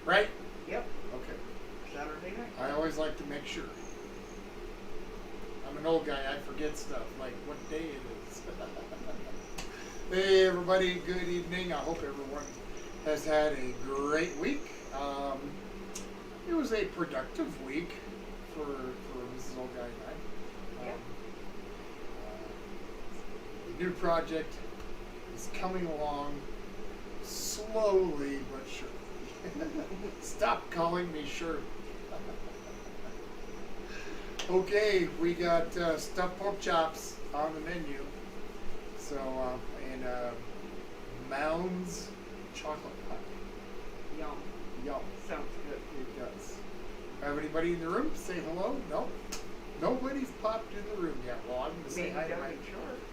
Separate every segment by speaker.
Speaker 1: Right?
Speaker 2: Yep.
Speaker 1: Okay.
Speaker 2: Saturday night.
Speaker 1: I always like to make sure. I'm an old guy. I forget stuff, like what day it is. Hey, everybody. Good evening. I hope everyone has had a great week. It was a productive week for Mrs. Old Guy and I.
Speaker 2: Yep.
Speaker 1: The new project is coming along slowly but surely. Stop calling me Shirley. Okay, we got stuffed pork chops on the menu. So, and Mounds chocolate pie.
Speaker 2: Yum.
Speaker 1: Yum.
Speaker 2: Sounds good.
Speaker 1: It does. Have anybody in the room? Say hello? No? Nobody's popped in the room yet. Well, I'm going to say hi to my... I'm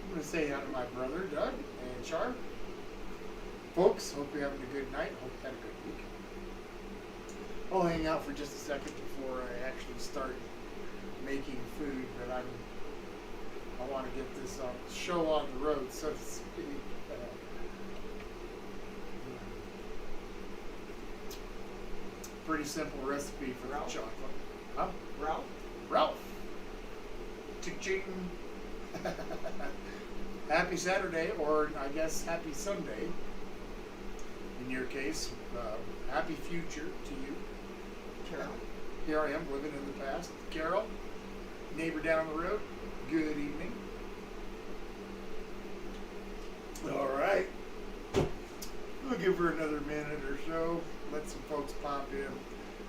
Speaker 1: going to say hi to my brother, Doug, and Char. Folks, hope you're having a good night. Hope you had a good week. I'll hang out for just a second before I actually start making food, but I want to get this show on the road, so to speak. Pretty simple recipe for
Speaker 2: Ralph?
Speaker 1: the chocolate. Huh?
Speaker 2: Ralph?
Speaker 1: Ralph. Ching. Happy Saturday, or I guess happy Sunday. In your case, happy future to you.
Speaker 2: Carol?
Speaker 1: Here I am living in the past. Carol, neighbor down the road, good evening. All right. We'll give her another minute or so. Let some folks pop in.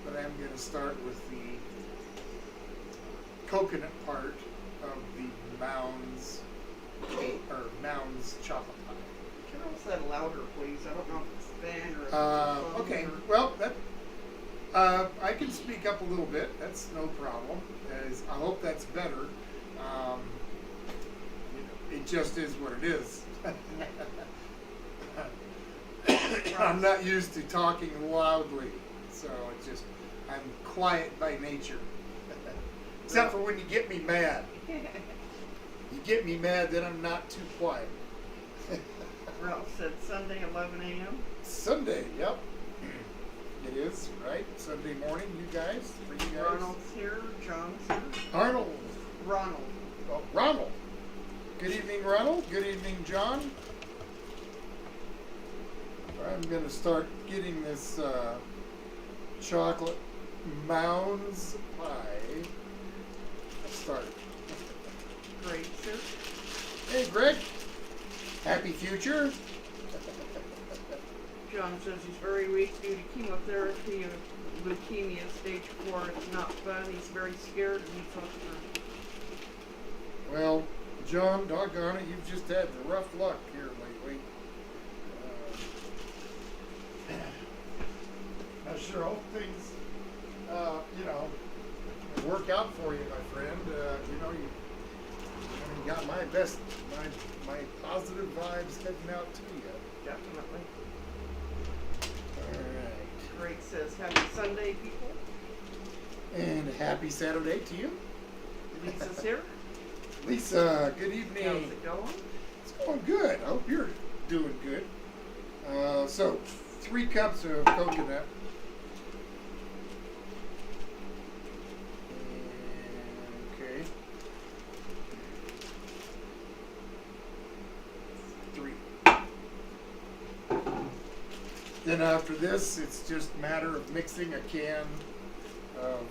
Speaker 1: But I'm going to start with the coconut part of the Mounds cake, or Mounds chocolate pie.
Speaker 2: Can I say that louder, please? I don't know if it's the fan or if it's the phone
Speaker 1: Okay,
Speaker 2: or...
Speaker 1: well, I can speak up a little bit. That's no problem. I hope that's better. It just is what it is. I'm not used to talking loudly, so it's just, I'm quiet by nature. Except for when you get me mad. You get me mad, then I'm not too quiet.
Speaker 2: Ralph said Sunday, 11 a.m.
Speaker 1: Sunday, yep. It is, right? Sunday morning, you guys, for you guys.
Speaker 2: Ronald's here. John's here.
Speaker 1: Arnold.
Speaker 2: Ronald.
Speaker 1: Oh, Ronald. Good evening, Ronald. Good evening, John. I'm going to start getting this chocolate Mounds pie started.
Speaker 2: Great, sir.
Speaker 1: Hey, Greg. Happy future.
Speaker 2: John says he's very weak due to chemotherapy and leukemia stage 4. It's not fun. He's very scared and he's suffering.
Speaker 1: Well, John, doggone it, you've just had the rough luck here lately. I sure hope things, work out for you, my friend. You got my best, my positive vibes heading out to you.
Speaker 2: Definitely.
Speaker 1: All right.
Speaker 2: Greg says, happy Sunday, people.
Speaker 1: And happy Saturday to you.
Speaker 2: Lisa's here.
Speaker 1: Lisa, good evening.
Speaker 2: How's it going?
Speaker 1: It's going good. I hope you're doing good. So, 3 cups of coconut. Okay. 3. Then after this, it's just a matter of mixing a can of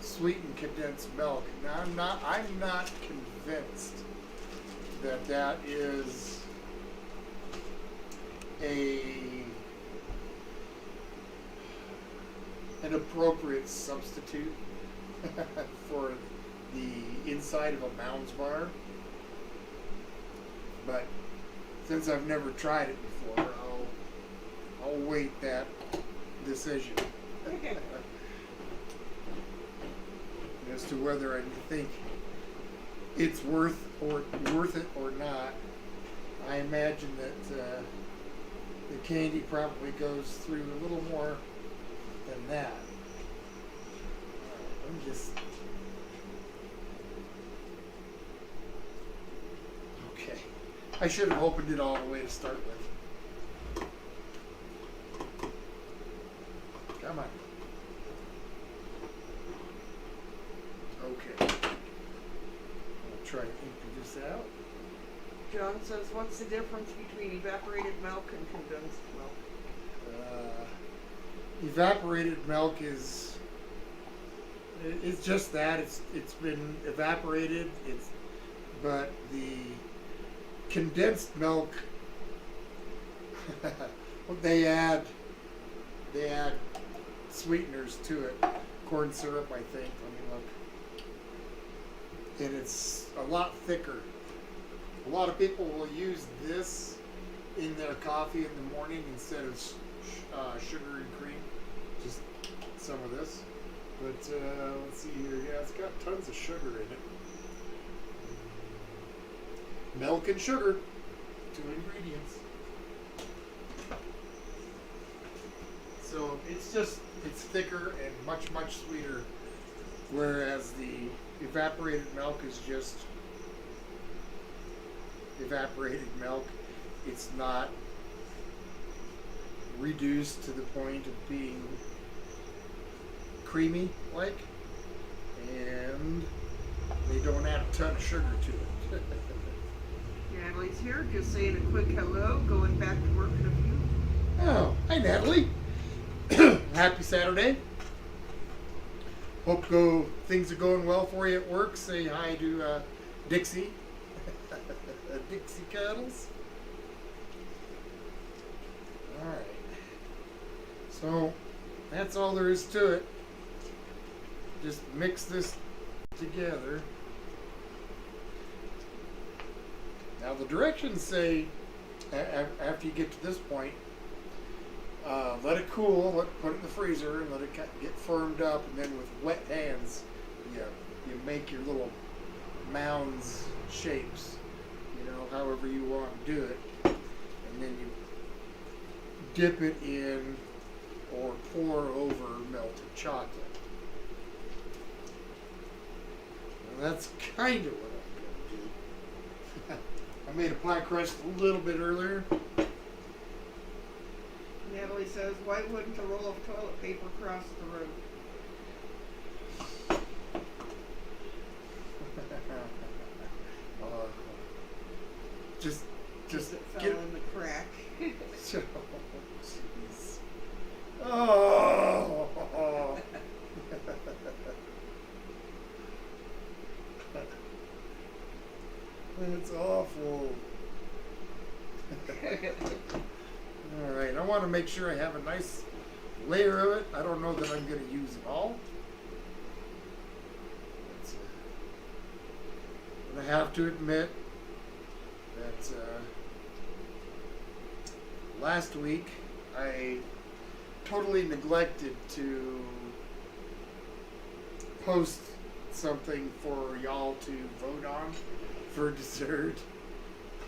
Speaker 1: sweetened condensed milk. Now, I'm not convinced that that is an appropriate substitute for the inside of a Mounds bar. But since I've never tried it before, I'll wait that decision as to whether I think it's worth it or not. I imagine that the candy probably goes through a little more than that. I'm just okay. I should have opened it all the way to start with. Come on. Okay. I'll try to empty this out.
Speaker 2: John says, what's the difference between evaporated milk and condensed milk?
Speaker 1: Evaporated milk is it's just that it's been evaporated. But the condensed milk they add sweeteners to it, corn syrup, I think. Let me look, and it's a lot thicker. A lot of people will use this in their coffee in the morning instead of sugar and cream. Just some of this. But let's see here. Yeah, it's got tons of sugar in it. Milk and sugar, 2 ingredients. So it's thicker and much sweeter, whereas the evaporated milk is just evaporated milk. It's not reduced to the point of being creamy like, and they don't add a ton of sugar to it.
Speaker 2: Natalie's here, just saying a quick hello, going back to work in a few.
Speaker 1: Oh, hi Natalie. Happy Saturday. Hope things are going well for you at work. Say hi to Dixie. Dixie Cuddles. Alright. So, that's all there is to it. Just mix this together. Now the directions say, after you get to this point, let it cool, put it in the freezer, and let it get firmed up, and then with wet hands, you make your little mounds shapes, however you want to do it, and then you dip it in or pour over melted chocolate. And that's kind of what I'm going to do. I made a pie crust a little bit earlier.
Speaker 2: Natalie says, why wouldn't a roll of toilet paper cross the road?
Speaker 1: Just
Speaker 2: it fell
Speaker 1: get
Speaker 2: in the crack.
Speaker 1: Oh, jeez. Oh. That's awful. All right, I want to make sure I have a nice layer of it. I don't know that I'm going to use it all. And I have to admit that last week I totally neglected to post something for y'all to vote on for dessert.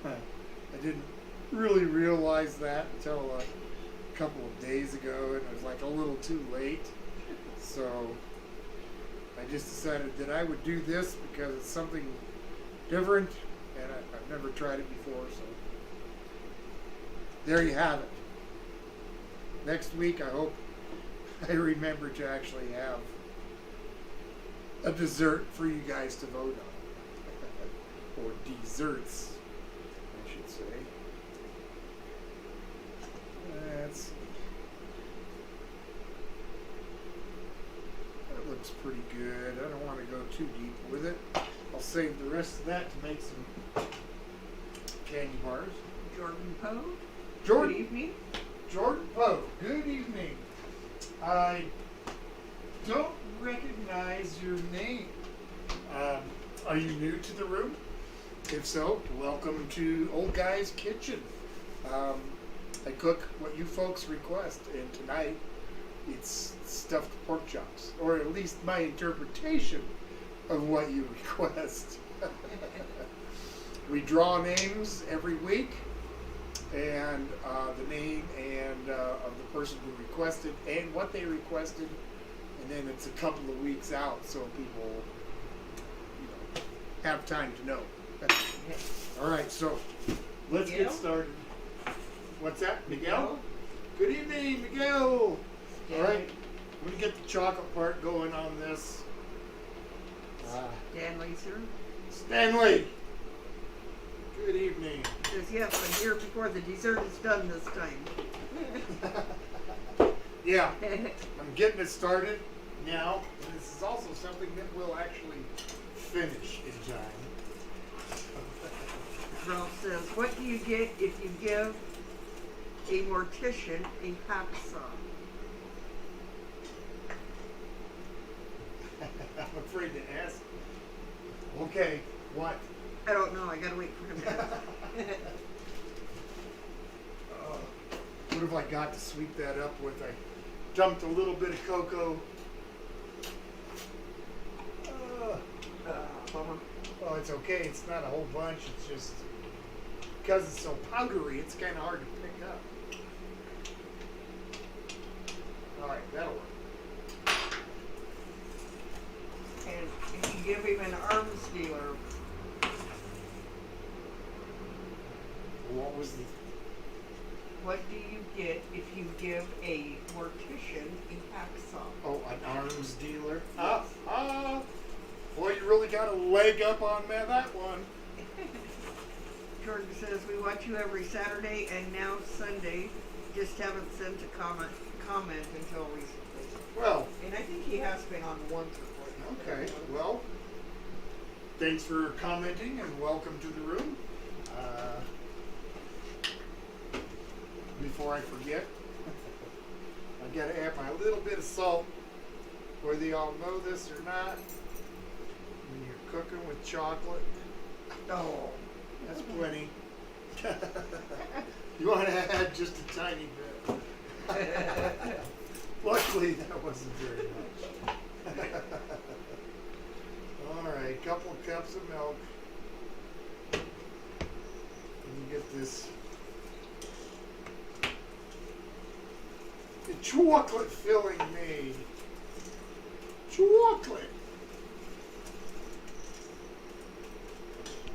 Speaker 1: I didn't really realize that until a couple of days ago, and it was like a little too late. So I just decided that I would do this because it's something different, and I've never tried it before, so there you have it. Next week, I hope I remember to actually have a dessert for you guys to vote on. Or desserts, I should say. Let's see. That looks pretty good. I don't want to go too deep with it. I'll save the rest of that to make some candy bars.
Speaker 2: Jordan Poe.
Speaker 1: Jordan.
Speaker 2: Good evening.
Speaker 1: Jordan Poe. Good evening. I don't recognize your name. Are you new to the room? If so, welcome to Old Guy's Kitchen. I cook what you folks request, and tonight it's stuffed pork chops, or at least my interpretation of what you request. We draw names every week, and the name and of the person who requested and what they requested, and then it's a couple of weeks out so people have time to know. All right, so let's get started. What's that, Miguel? Good evening, Miguel. All right, get the chocolate part going on this.
Speaker 2: Stanley's here.
Speaker 1: Stanley! Good evening.
Speaker 2: Says, yes, I'm here before the dessert is done this time.
Speaker 1: Yeah, I'm getting it started now. And this is also something that we'll actually finish in time.
Speaker 2: Ralph says, what do you get if you give a mortician a hacksaw?
Speaker 1: I'm afraid to ask. Okay, what?
Speaker 2: I don't know. I gotta wait for him to ask.
Speaker 1: What have I got to sweep that up with? I dumped a little bit of cocoa.
Speaker 2: Bummer.
Speaker 1: Well, it's okay. It's not a whole bunch. It's just because it's so powdery, it's kind of hard to pick up. All right, that'll work.
Speaker 2: And if you give him an arms dealer,
Speaker 1: What was the?
Speaker 2: what do you get if you give a mortician a hacksaw?
Speaker 1: Oh, an arms dealer. Boy, you really got a leg up on that one.
Speaker 2: Jordan says, we watch you every Saturday and now Sunday. Just haven't sent a comment until recently.
Speaker 1: Well,
Speaker 2: And I think he has been on once before.
Speaker 1: okay. Well, thanks for commenting and welcome to the room. Before I forget, I gotta add my little bit of salt. Whether y'all know this or not, when you're cooking with chocolate,
Speaker 2: Oh.
Speaker 1: that's plenty. You want to add just a tiny bit. Luckily, that wasn't very much. All right, couple of cups of milk. And you get this chocolate filling made. Chocolate.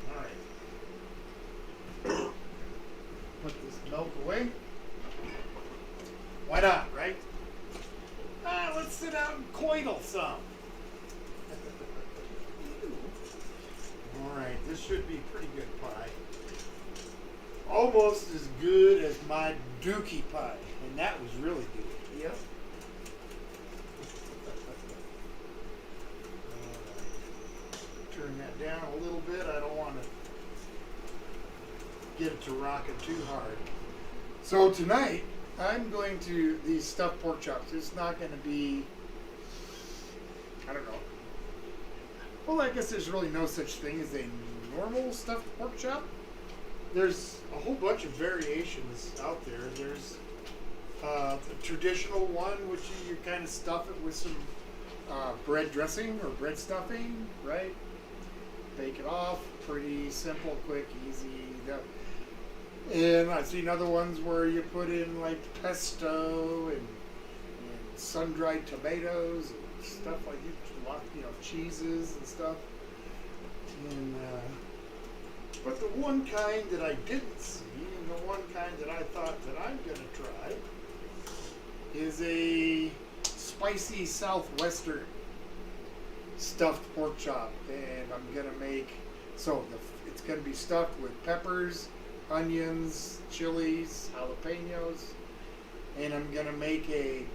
Speaker 1: All right. Put this milk away. Why not, right? Let's sit out and coital some. All right, this should be pretty good pie. Almost as good as my dookie pie, and that was really good.
Speaker 2: Yep.
Speaker 1: Turn that down a little bit. I don't want to get it to rocking too hard. So tonight, I'm going to these stuffed pork chops. It's not going to be, I don't know. Well, I guess there's really no such thing as a normal stuffed pork chop. There's a whole bunch of variations out there. There's the traditional one, which you kind of stuff it with some bread dressing or bread stuffing, right? Bake it off. Pretty simple, quick, easy. And I've seen other ones where you put in like pesto and sun-dried tomatoes and stuff like cheeses and stuff. And but the one kind that I didn't see, and the one kind that I thought that I'm gonna try, is a spicy southwestern stuffed pork chop, and I'm gonna make it's gonna be stuffed with peppers, onions, chilies, jalapenos, and I'm gonna make and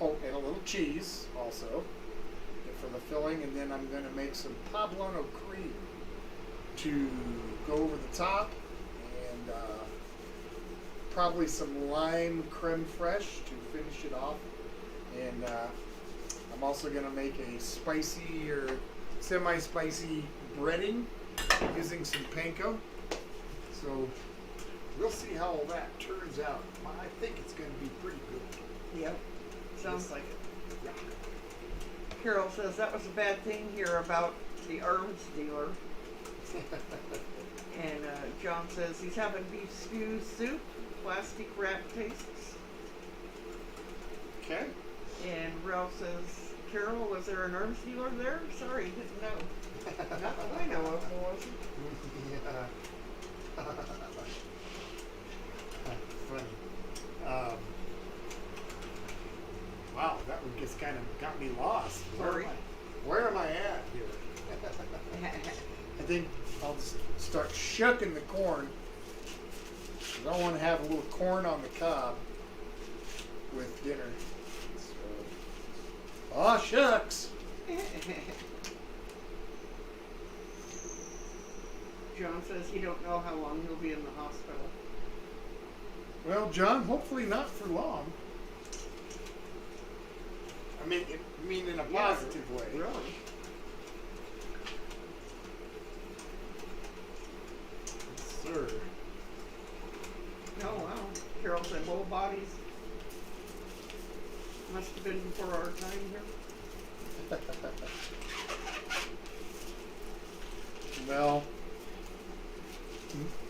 Speaker 1: a little cheese also for the filling, and then I'm gonna make some poblano cream to go over the top, and probably some lime creme fraiche to finish it off, and I'm also gonna make a spicy or semi-spicy breading using some panko. So we'll see how all that turns out. I think it's going to be pretty good.
Speaker 2: Yep. Sounds like it.
Speaker 1: Yeah.
Speaker 2: Carol says that was a bad thing here about the arms dealer. And John says he's having beef stew soup, plastic wrap tastes.
Speaker 1: Okay.
Speaker 2: And Ralph says, Carol, was there an arms dealer there? Sorry, didn't know. Not that I know of, wasn't.
Speaker 1: Yeah. Funny. Wow, that one just kind of got me lost.
Speaker 2: Sorry.
Speaker 1: Where am I at here? I think I'll just start shucking the corn. I don't want to have a little corn on the cob with dinner. So, aw, shucks.
Speaker 2: John says he don't know how long he'll be in the hospital.
Speaker 1: Well, John, hopefully not for long. I mean in a positive way.
Speaker 2: Really?
Speaker 1: Yes, sir.
Speaker 2: Oh, wow. Carol said whole bodies must have been before our time here.
Speaker 1: Well,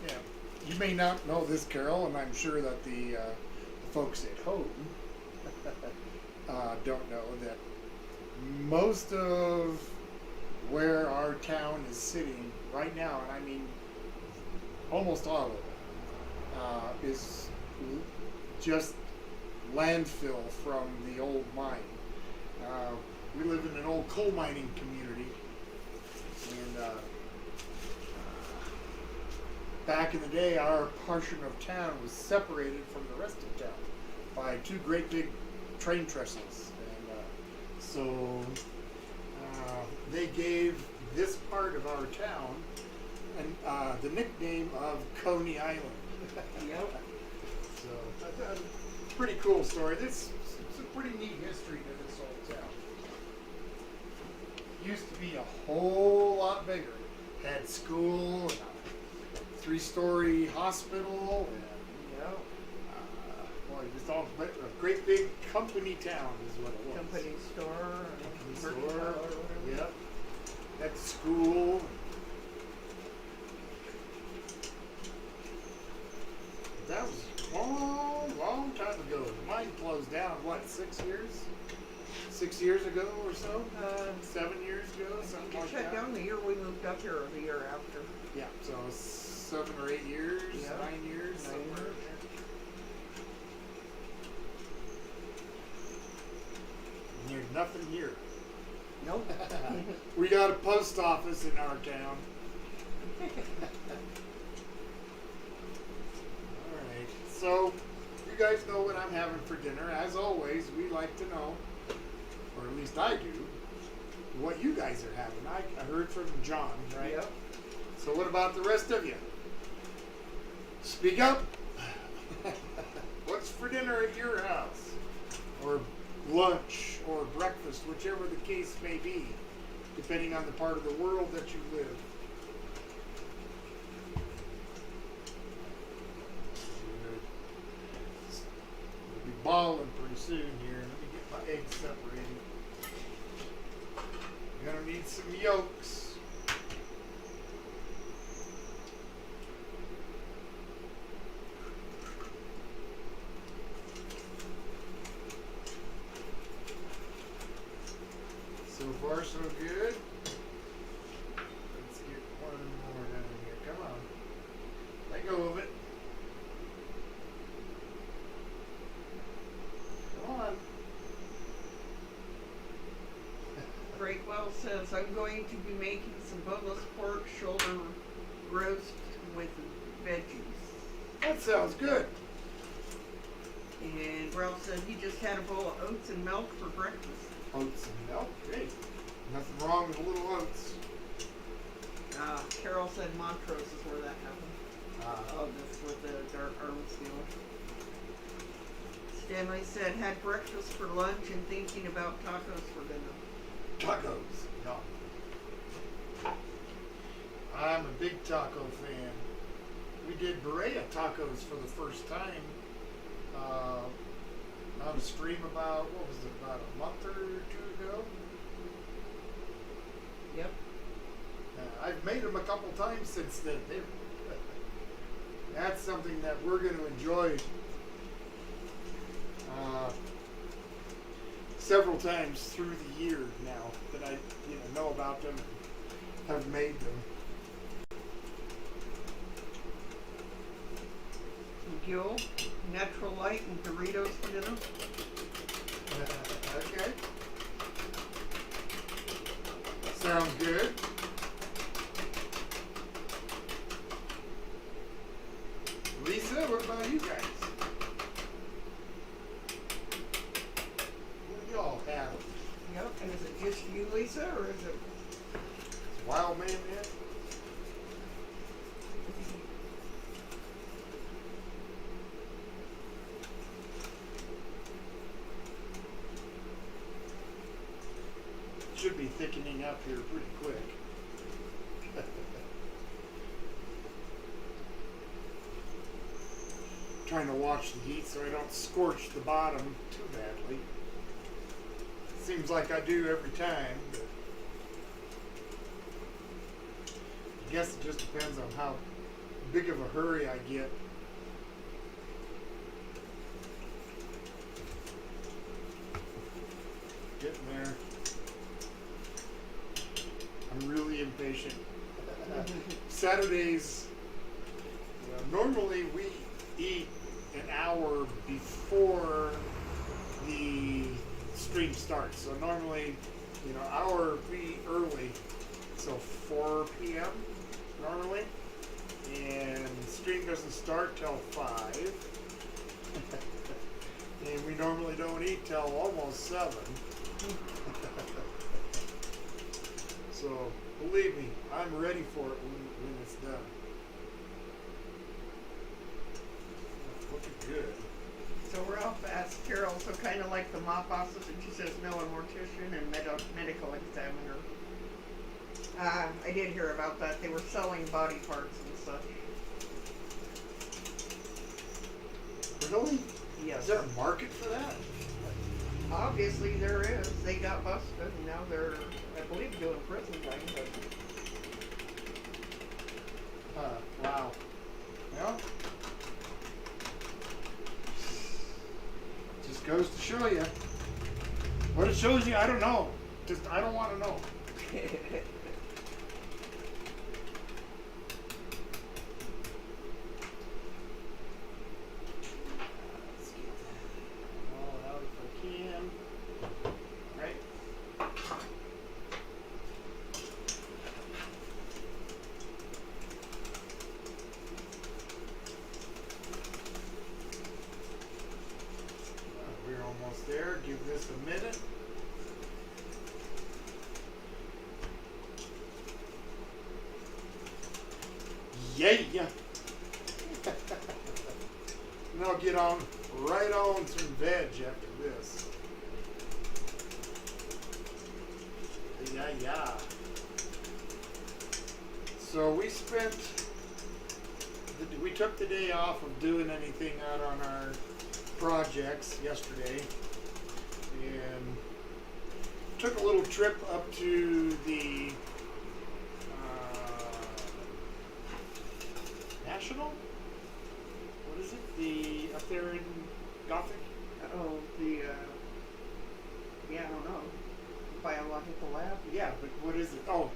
Speaker 1: yeah. You may not know this, Carol, and I'm sure that the folks at home don't know that most of where our town is sitting right now, and I mean almost all of it, is just landfill from the old mine. We live in an old coal mining community, and back in the day, our portion of town was separated from the rest of town by two great big train trestles. And so they gave this part of our town the nickname of Coney Island.
Speaker 2: Yep.
Speaker 1: So that's a pretty cool story. It's a pretty neat history to this old town. Used to be a whole lot bigger. Had school, and a 3-story hospital, and boy, just all a great big company town is what it was.
Speaker 2: Company store.
Speaker 1: Company store. Yep. Had school. That was a long, long time ago. Mine closed down, what, 6 years? 6 years ago or so? 7 years ago, something
Speaker 2: It
Speaker 1: like
Speaker 2: shut
Speaker 1: that.
Speaker 2: down the year we moved up here or the year after.
Speaker 1: Yeah, so 7 or 8 years,
Speaker 2: Yeah.
Speaker 1: 9 years,
Speaker 2: 9
Speaker 1: somewhere.
Speaker 2: years.
Speaker 1: And there's nothing here.
Speaker 2: Nope.
Speaker 1: We got a post office in our town. Alright, so you guys know what I'm having for dinner. As always, we like to know, or at least I do, what you guys are having. I heard from John, right?
Speaker 2: Yep.
Speaker 1: So what about the rest of you? Speak up. What's for dinner at your house? Or lunch or breakfast, whichever the case may be, depending on the part of the world that you live. We'll be balling pretty soon here. Let me get my eggs separated. You're gonna need some yolks. So far, so good. Let's get one more down here. Come on. Let go of it. Come on.
Speaker 2: Breakwell says, I'm going to be making some boneless pork shoulder roast with veggies.
Speaker 1: That sounds good.
Speaker 2: And Ralph said he just had a bowl of oats and milk for breakfast.
Speaker 1: Oats and milk. Great. Nothing wrong with a little oats.
Speaker 2: Carol said Montrose is where that happened. Oh, that's with the dark arm stealer. Stanley said, had breakfast for lunch and thinking about tacos for dinner.
Speaker 1: Tacos. No. I'm a big taco fan. We did Berea tacos for the first time on a stream about, what was it, about a month or two ago?
Speaker 2: Yep.
Speaker 1: I've made them a couple times since then. That's something that we're going to enjoy several times through the year now that I know about them, have made them.
Speaker 2: Gil, natural light and Doritos for dinner.
Speaker 1: Sounds good. Lisa, what about you guys? What do y'all have?
Speaker 2: Yep. And is it just you, Lisa, or is it?
Speaker 1: Wild man yet? Should be thickening up here pretty quick. Trying to watch the heat so I don't scorch the bottom too badly. Seems like I do every time, but I guess it just depends on how big of a hurry I get. Getting there. I'm really impatient. Saturdays, normally we eat an hour before the stream starts. So normally, hour we eat early, so 4 p.m. normally, and stream doesn't start till 5. And we normally don't eat till almost 7. So believe me, I'm ready for it when it's done. It's looking good.
Speaker 2: So Ralph asked Carol, so kind of like the mop office, and she says no, a mortician and medical examiner. I did hear about that. They were selling body parts and such.
Speaker 1: Really?
Speaker 2: Yes.
Speaker 1: Is there a market for that?
Speaker 2: Obviously there is. They got busted, and now they're, I believe, doing prison time. But
Speaker 1: Wow. Well, just goes to show you. What it shows you, I don't know. Just, I don't want to know. Let's get that all out if I can. Right. We're almost there. Give this a minute. Yeah. And I'll get on right on some veg after this. Yeah. So we took the day off of doing anything out on our projects yesterday, and took a little trip up to the National? What is it? Up there in Gothic?
Speaker 2: oh, I don't know, biological lab.
Speaker 1: Yeah, but what is it? Oh,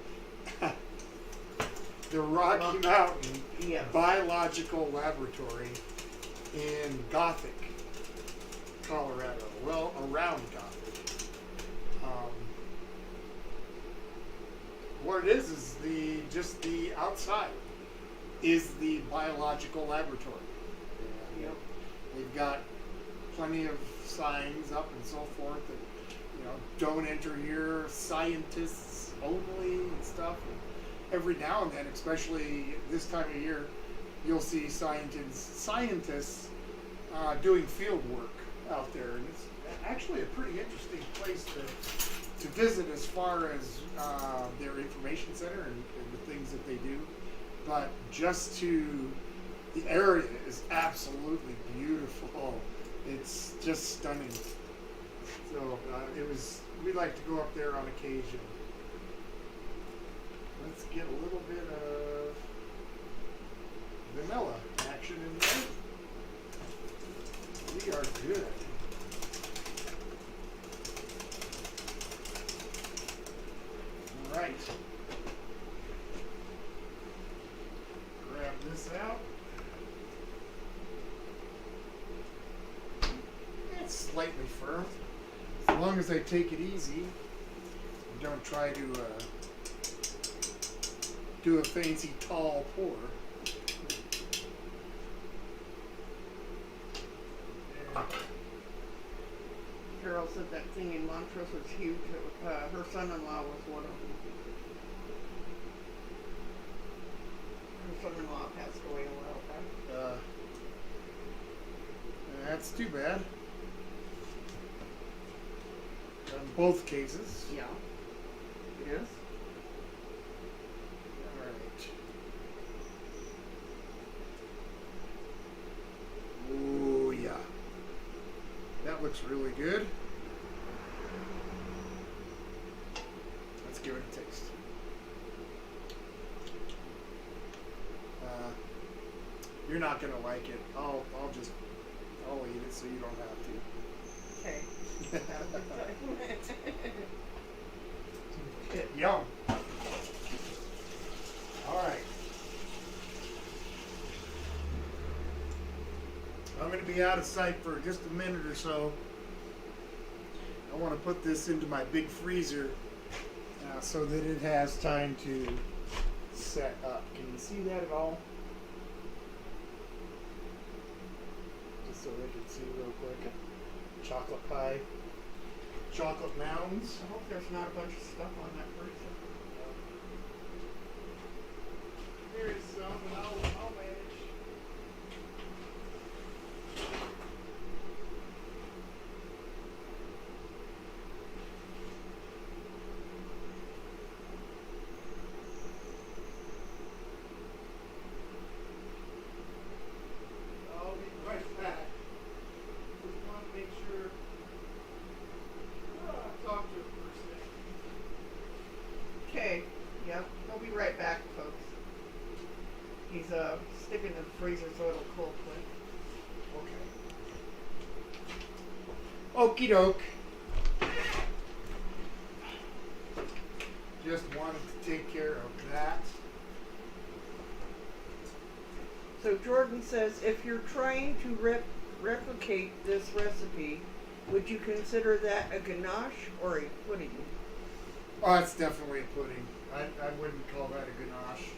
Speaker 1: the Rocky Mountain
Speaker 2: Yes.
Speaker 1: Biological Laboratory in Gothic, Colorado. Well, around Gothic. What it is just the outside is the biological laboratory. And
Speaker 2: Yep.
Speaker 1: they've got plenty of signs up and so forth that, don't enter here, scientists only and stuff. And every now and then, especially this time of year, you'll see scientists doing field work out there, and it's actually a pretty interesting place to visit as far as their information center and the things that they do. But the area is absolutely beautiful. It's just stunning. So we like to go up there on occasion. Let's get a little bit of vanilla action in there. We are good. All right. Grab this out. It's slightly firm. As long as I take it easy, don't try to do a fancy tall pour. Yeah.
Speaker 2: Carol said that thing in Montrose was huge. Her son-in-law was one of them. Her son-in-law passed away a while back.
Speaker 1: That's too bad. In both cases.
Speaker 2: Yeah. It is.
Speaker 1: Alright. Oh, yeah. That looks really good. Let's give it a taste. You're not gonna like it. I'll eat it so you don't have to.
Speaker 2: Okay.
Speaker 1: Yum. Alright. I'm going to be out of sight for just a minute or so. I want to put this into my big freezer so that it has time to set up. Can you see that at all? Just so they can see real quick. Chocolate pie. Chocolate Mounds.
Speaker 2: I hope there's not a bunch of stuff on that person.
Speaker 1: There is some, but I'll manage. I'll be right back. Just want to make sure. Talk to her for a second.
Speaker 2: Okay. Yep. I'll be right back, folks. He's sticking in the freezer so it'll cool quick.
Speaker 1: Okay. Okie doke. Just wanted to take care of that.
Speaker 2: So Jordan says, if you're trying to replicate this recipe, would you consider that a ganache or a pudding?
Speaker 1: Oh, it's definitely a pudding. I wouldn't call that a ganache.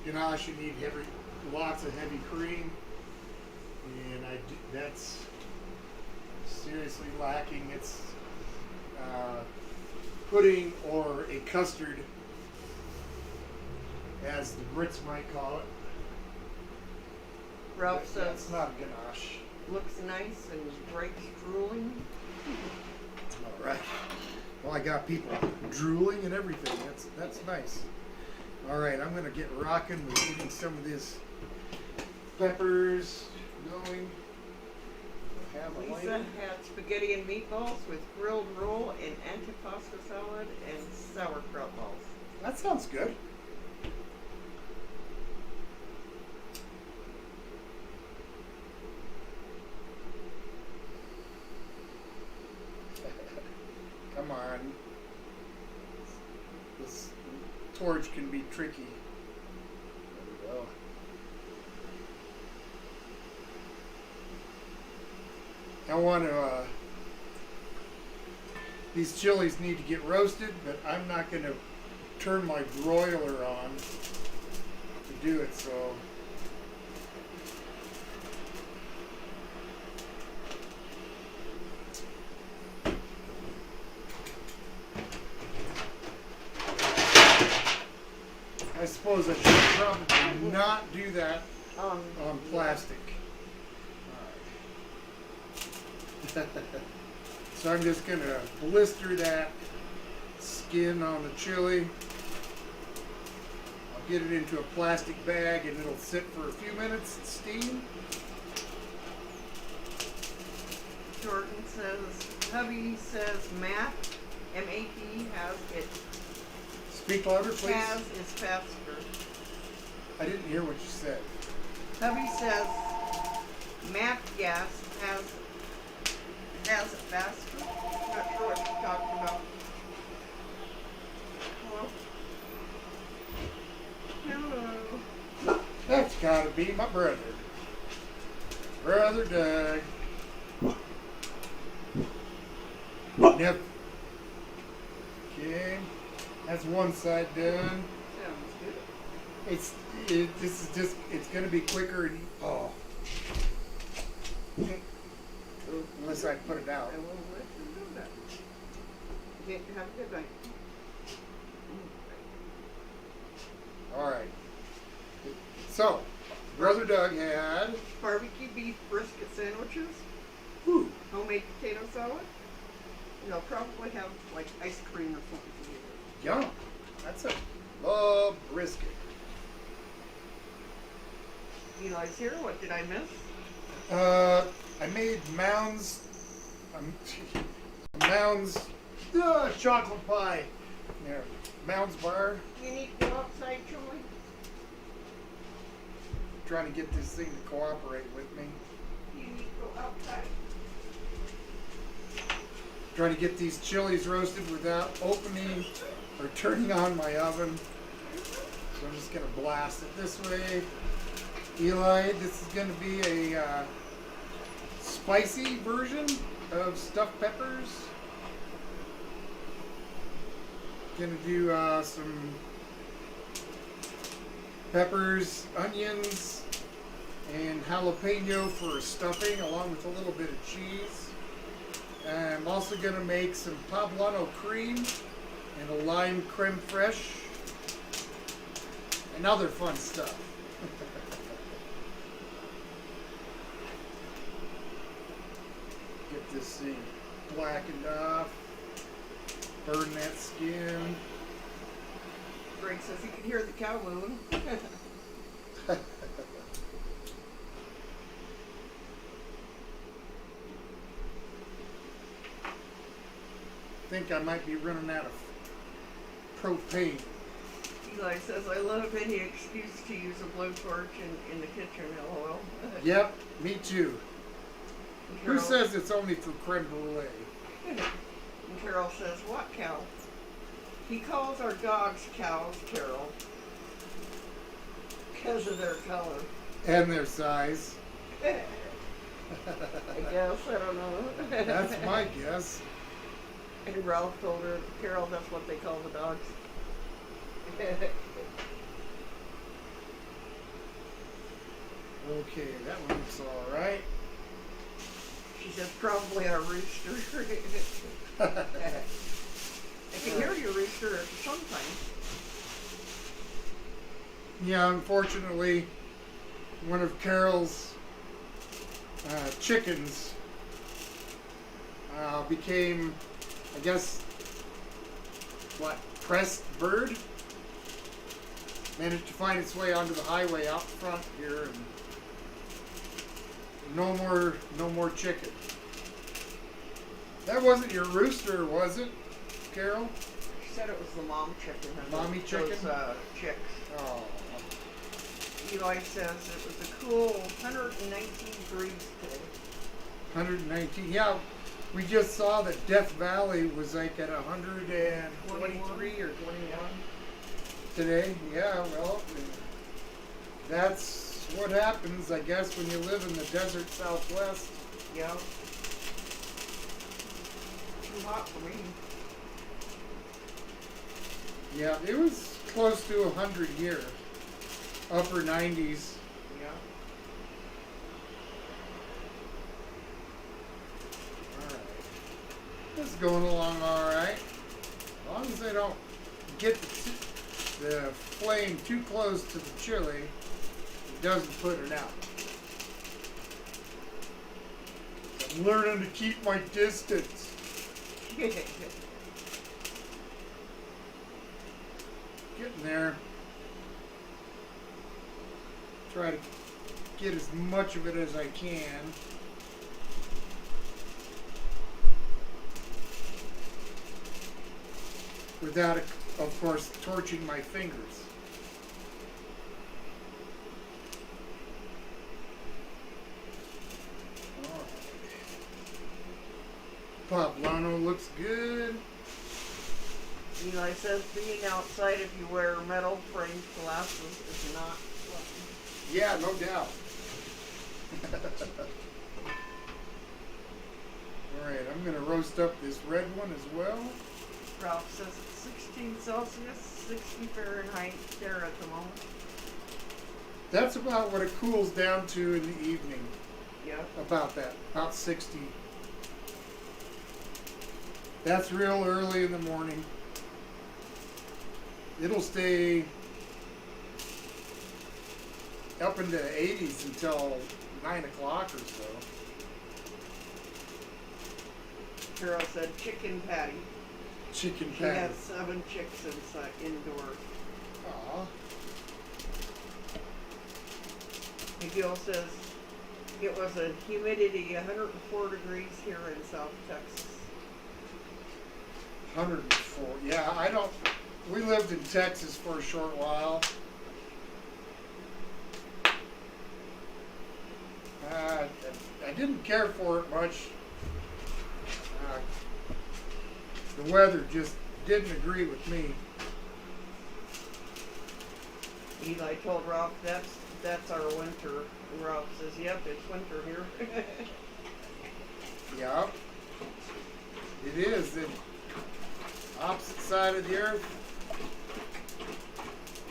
Speaker 1: Ganache, you need lots of heavy cream, and that's seriously lacking. It's pudding or a custard, as the Brits might call it.
Speaker 2: Ralph says,
Speaker 1: it's not a ganache.
Speaker 2: looks nice and breaks drooling.
Speaker 1: All right. Well, I got people drooling and everything. That's nice. All right, I'm gonna get rocking with eating some of these peppers going. Have a
Speaker 2: Lisa
Speaker 1: lighter.
Speaker 2: had spaghetti and meatballs with grilled roll and antipasta salad and sauerkraut balls.
Speaker 1: That sounds good. Come on. This torch can be tricky. There we go. I want to, these chilies need to get roasted, but I'm not going to turn my broiler on to do it, so. I suppose I should probably not do that on plastic. So I'm just going to blister that skin on the chili. I'll get it into a plastic bag and it'll sit for a few minutes and steam.
Speaker 2: Jordan says, hubby says Matt, M-A-P, has it.
Speaker 1: Speak louder, please.
Speaker 2: Has is faster.
Speaker 1: I didn't hear what you said.
Speaker 2: Hubby says Matt gas has it faster. Not sure what you're talking about. Hello. Hello.
Speaker 1: That's gotta be my brother. Brother Doug. Yep. Okay. That's one side done.
Speaker 2: Sounds good.
Speaker 1: It's gonna be quicker and unless I put it out.
Speaker 2: I will let you know that. Okay, have a good night.
Speaker 1: All right. So, Brother Doug had
Speaker 2: Barbecue beef brisket sandwiches,
Speaker 1: whew,
Speaker 2: homemade potato salad. And they'll probably have like ice cream or something to eat.
Speaker 1: yum. That's a love brisket.
Speaker 2: Eli's here. What did I miss?
Speaker 1: I made Mounds. Mounds chocolate pie. There, Mounds bar.
Speaker 2: You need to go outside, Julie.
Speaker 1: Trying to get this thing to cooperate with me.
Speaker 2: You need to go outside.
Speaker 1: Trying to get these chilies roasted without opening or turning on my oven. So I'm just gonna blast it this way. Eli, this is gonna be a spicy version of stuffed peppers. Gonna do some peppers, onions, and jalapeno for stuffing, along with a little bit of cheese. I'm also gonna make some poblano cream and a lime creme fraiche and other fun stuff. Get this thing blackened off, burn that skin.
Speaker 2: Greg says he can hear the cow mooing.
Speaker 1: Think I might be running out of propane.
Speaker 2: Eli says, I love any excuse to use a blowtorch in the kitchen, LOL.
Speaker 1: Yep, me too.
Speaker 2: And
Speaker 1: Who
Speaker 2: Carol,
Speaker 1: says it's only for creme brulee?
Speaker 2: And Carol says, what cow? He calls our dogs cows, Carol. Because of their color.
Speaker 1: And their size.
Speaker 2: I guess, I don't know.
Speaker 1: That's my guess.
Speaker 2: And Ralph told her, Carol, that's what they call the dogs.
Speaker 1: Okay, that one looks alright.
Speaker 2: She says, probably a rooster. I can hear your rooster sometimes.
Speaker 1: Yeah, unfortunately, one of Carol's chickens became, I guess, pressed bird? Managed to find its way onto the highway out front here, and no more chicken. That wasn't your rooster, was it, Carol?
Speaker 2: She said it was the mom chicken.
Speaker 1: Mommy chicken?
Speaker 2: Those, chicks.
Speaker 1: Oh.
Speaker 2: Eli says it was a cool 119 degrees today.
Speaker 1: 119. Yeah, we just saw that Death Valley was like at 123 or 21 today. Yeah, well, that's what happens, I guess, when you live in the desert Southwest.
Speaker 2: Yeah. Too hot for me.
Speaker 1: Yeah, it was close to 100 here. Upper 90s.
Speaker 2: Yeah.
Speaker 1: Alright. It's going along alright. As long as I don't get the flame too close to the chili, it doesn't put it out. I'm learning to keep my distance. Getting there. Try to get as much of it as I can. Without, of course, torching my fingers. Poblano looks good.
Speaker 2: Eli says being outside if you wear metal framed glasses is not fun.
Speaker 1: Yeah, no doubt. Alright, I'm going to roast up this red one as well.
Speaker 2: Ralph says it's 16 Celsius, 60 Fahrenheit there at the moment.
Speaker 1: That's about what it cools down to in the evening.
Speaker 2: Yeah.
Speaker 1: About that. About 60. That's real early in the morning. It'll stay up into the 80s until 9 o'clock or so.
Speaker 2: Carol said chicken patty.
Speaker 1: Chicken
Speaker 2: She
Speaker 1: patty.
Speaker 2: has 7 chicks inside indoors.
Speaker 1: Aw.
Speaker 2: McGill says it was a humidity 104 degrees here in South Texas.
Speaker 1: 104. Yeah, I don't. We lived in Texas for a short while. I didn't care for it much. The weather just didn't agree with me.
Speaker 2: Eli told Ralph that's our winter. And Ralph says, "Yep, it's winter here."
Speaker 1: Yeah, it is. The opposite side of the earth.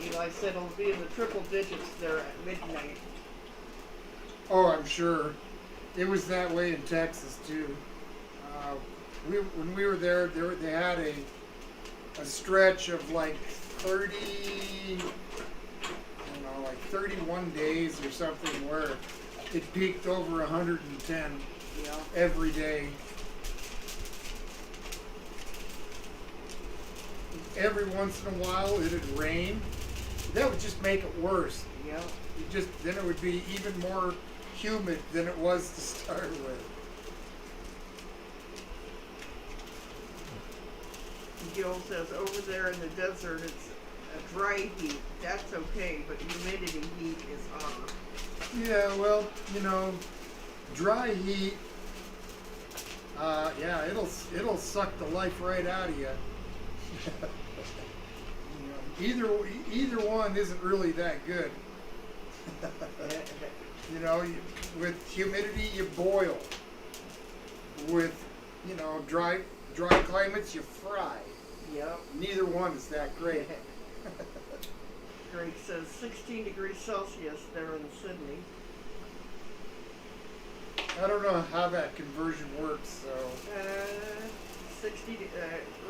Speaker 2: Eli said it'll be in the triple digits there at midnight.
Speaker 1: Oh, I'm sure. It was that way in Texas too. When we were there, they had a stretch of like 30, I don't know, like 31 days or something where it peaked over 110
Speaker 2: Yeah.
Speaker 1: every day. Every once in a while, it'd rain. That would just make it worse.
Speaker 2: Yeah.
Speaker 1: Then it would be even more humid than it was to start with.
Speaker 2: Jill says over there in the desert it's a dry heat. That's okay, but humidity heat is hotter.
Speaker 1: Yeah, well, dry heat. Yeah, it'll suck the life right out of you. Either one isn't really that good. With humidity you boil. With dry climates you fry.
Speaker 2: Yep.
Speaker 1: Neither one is that great.
Speaker 2: Greg says 16 degrees Celsius there in Sydney.
Speaker 1: I don't know how that conversion works, so
Speaker 2: 60.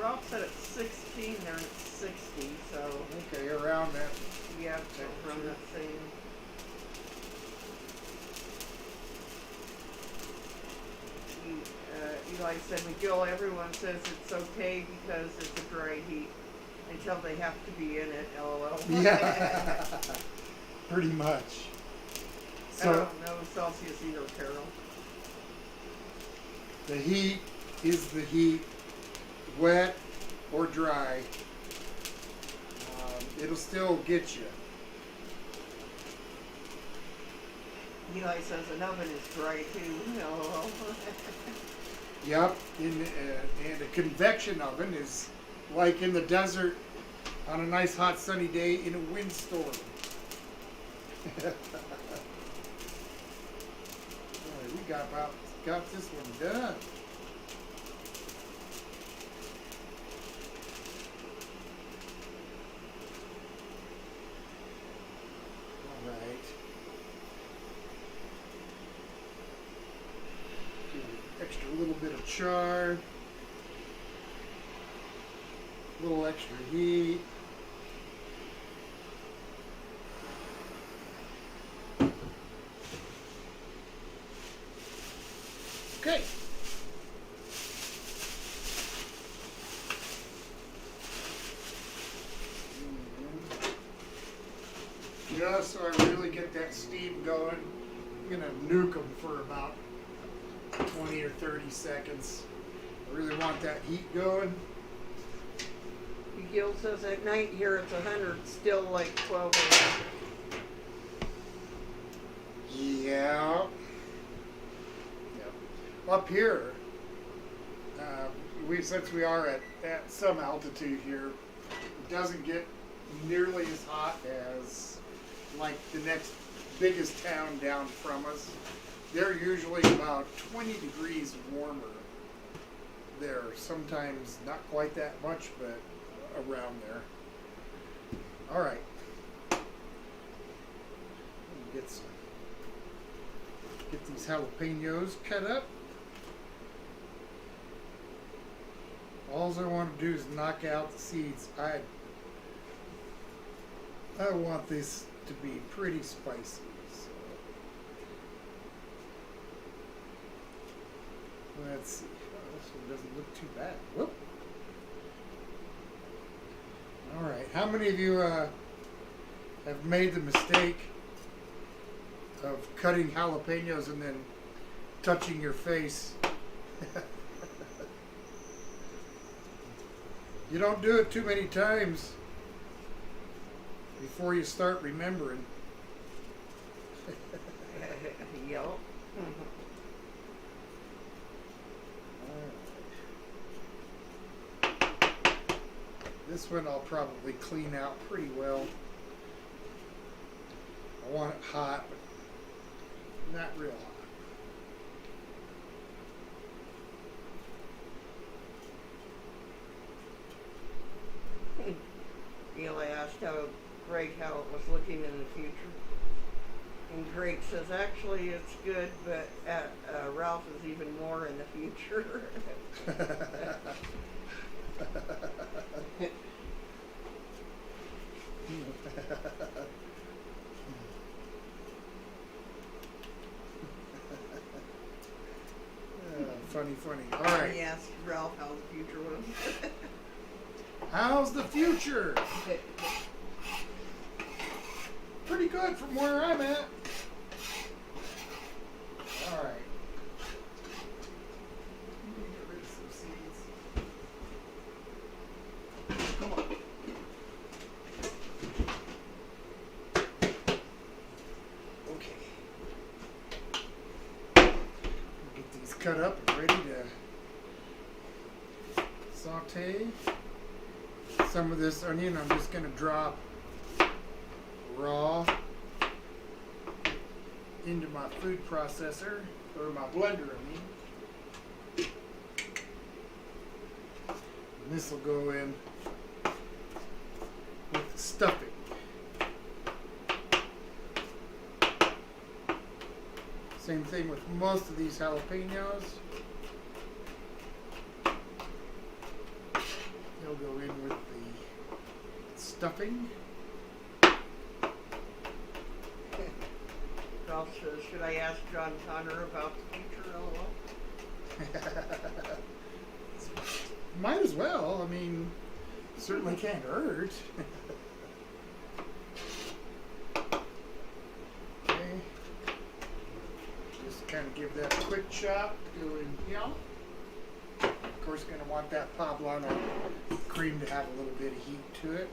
Speaker 2: Ralph said it's 16 there and it's 60. So
Speaker 1: okay, around that.
Speaker 2: yeah, from that same. Eli said, McGill, everyone says it's okay because it's a dry heat until they have to be in it, LOL.
Speaker 1: Yeah, pretty much.
Speaker 2: I don't know Celsius either, Carol.
Speaker 1: The heat is the heat, wet or dry. It'll still get you.
Speaker 2: Eli says an oven is dry too. LOL.
Speaker 1: Yep, and a convection oven is like in the desert on a nice hot sunny day in a windstorm. Boy, we got this one done. All right. Extra little bit of char, a little extra heat. Okay. Just so I really get that steam going, I'm gonna nuke them for about 20 or 30 seconds. I really want that heat going.
Speaker 2: McGill says at night here it's 100, still like 12 a.m.
Speaker 1: Yeah. Up here, since we are at some altitude here, it doesn't get nearly as hot as like the next biggest town down from us. They're usually about 20 degrees warmer there. Sometimes not quite that much, but around there. All right. get these jalapenos cut up. All I want to do is knock out the seeds. I want this to be pretty spicy. So. Let's see. Oh, this one doesn't look too bad. Whoop. All right. How many of you have made the mistake of cutting jalapenos and then touching your face? You don't do it too many times before you start remembering.
Speaker 2: Yep.
Speaker 1: This one I'll probably clean out pretty well. I want it hot, but not real hot.
Speaker 2: Eli asked Greg how it was looking in the future. And Greg says, actually, it's good, but Ralph is even more in the future.
Speaker 1: Funny. All right.
Speaker 2: He asked Ralph how the future was.
Speaker 1: How's the future? Pretty good from where I'm at. All right. Let me get rid of some seeds. Come on. Okay. Get these cut up and ready to saute. Some of this onion I'm just going to drop raw into my food processor, or my blender, I mean. And this will go in with the stuffing. Same thing with most of these jalapenos. They'll go in with the stuffing.
Speaker 2: Ralph says, should I ask John Connor about the future? LOL.
Speaker 1: Might as well. I mean, certainly can't hurt. Okay. Just kind of give that a quick chop. Go in here. Of course, going to want that poblano cream to have a little bit of heat to it.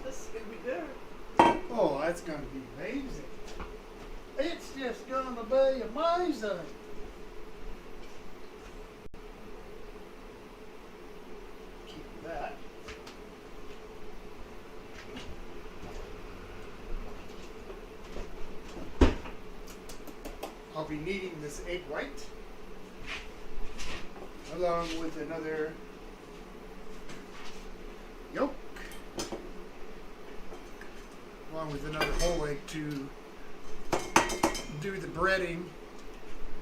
Speaker 2: This is going to be good.
Speaker 1: Oh, that's going to be amazing. It's just going to be amazing. Keep that. I'll be needing this egg white along with another yolk, along with another whole egg to do the breading.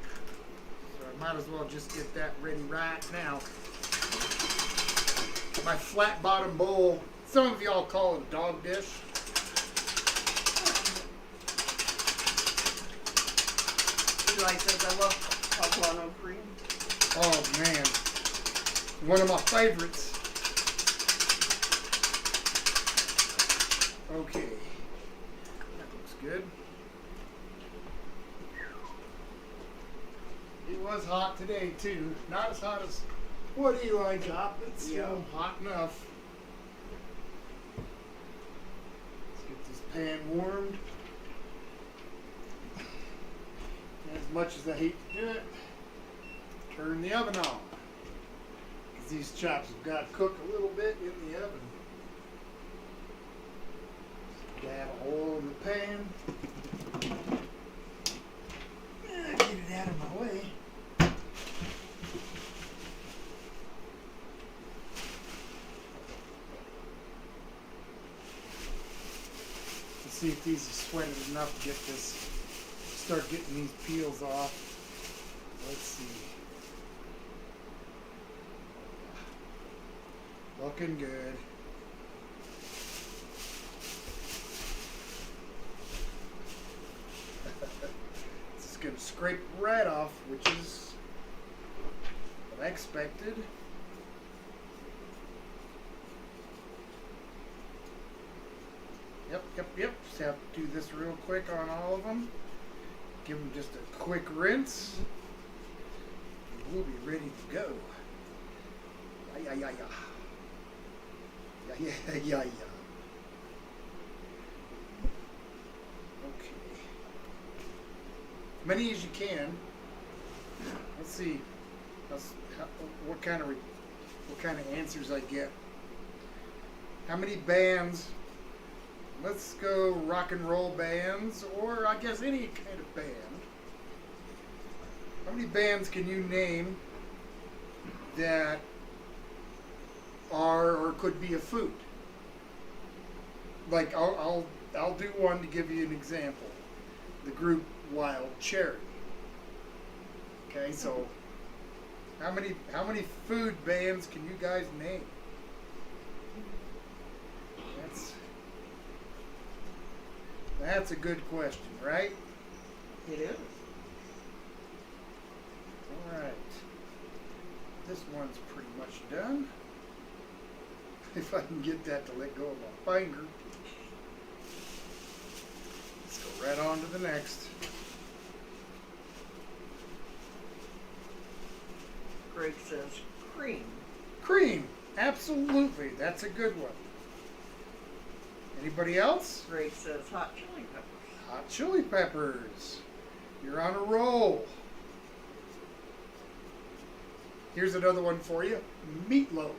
Speaker 1: So I might as well just get that ready right now. My flat bottom bowl, some of y'all call it a dog dish.
Speaker 2: Eli says, I love poblano cream.
Speaker 1: Oh man, one of my favorites. Okay, that looks good. It was hot today too. Not as hot as what Eli got, but still hot enough. Let's get this pan warmed. As much as I hate to do it, turn the oven on. Because these chops have got to cook a little bit in the oven. Dab a hole in the pan. Get it out of my way. these have sweated enough to get this, start getting these peels off. Let's see. Looking good. It's going to scrape right off, which is what I expected. Yep. Just have to do this real quick on all of them. Give them just a quick rinse. And we'll be ready to go. Yeah. Yeah. Okay. Many as you can. Let's see. What kind of answers I get. How many bands? Let's go rock and roll bands, or I guess any kind of band. How many bands can you name that are or could be a food? Like I'll do one to give you an example. The group Wild Cherry. Okay, so how many food bands can you guys name? That's a good question, right?
Speaker 2: It is.
Speaker 1: All right. This one's pretty much done. If I can get that to let go of my finger. Let's go right on to the next.
Speaker 2: Greg says cream.
Speaker 1: Cream. Absolutely. That's a good one. Anybody else?
Speaker 2: Greg says hot chili peppers.
Speaker 1: Hot chili peppers. You're on a roll. Here's another one for you. Meatloaf.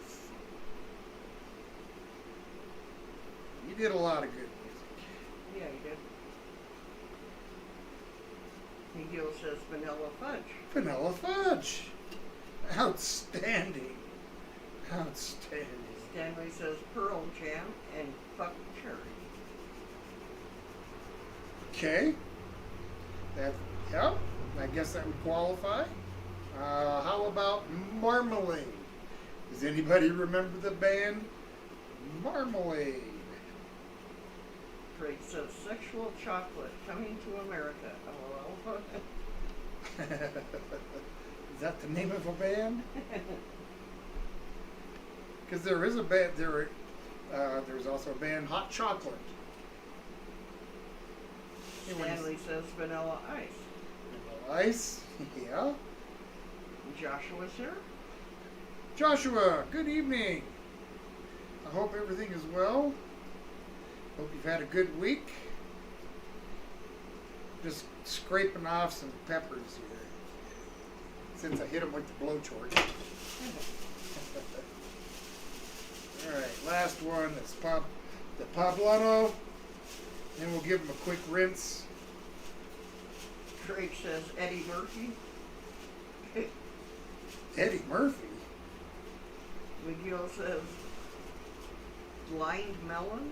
Speaker 1: You did a lot of good music.
Speaker 2: Yeah, you did. Miguel says vanilla fudge.
Speaker 1: Vanilla fudge. Outstanding. Outstanding.
Speaker 2: Stanley says pearl jam and fuck cherry.
Speaker 1: Okay. Yep. I guess that would qualify. How about Marmalade? Does anybody remember the band Marmalade?
Speaker 2: Craig says sexual chocolate coming to America. LOL.
Speaker 1: Is that the name of a band? Because there is a band. There's also a band, Hot Chocolate.
Speaker 2: Stanley says vanilla ice.
Speaker 1: Vanilla ice, yeah.
Speaker 2: Joshua's here.
Speaker 1: Joshua, good evening. I hope everything is well. Hope you've had a good week. Just scraping off some peppers here, since I hit them with the blowtorch. All right, last one. That's the poblano. Then we'll give them a quick rinse.
Speaker 2: Craig says Eddie Murphy.
Speaker 1: Eddie Murphy.
Speaker 2: Miguel says blind melon.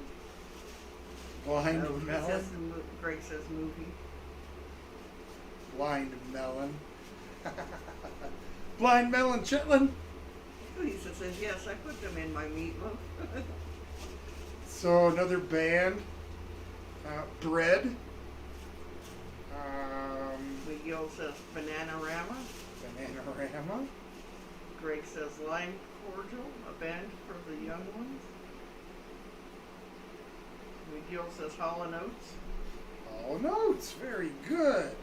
Speaker 1: Blind
Speaker 2: He
Speaker 1: melon.
Speaker 2: says Greg says movie.
Speaker 1: Blind melon. Blind melon chitlin.
Speaker 2: Lisa says yes, I put them in my meatloaf.
Speaker 1: So another band. Bread.
Speaker 2: Miguel says Bananarama.
Speaker 1: Bananarama.
Speaker 2: Greg says lime cordial, a band for the young ones. Miguel says Hall & Oates.
Speaker 1: Hall & Oates. Very good.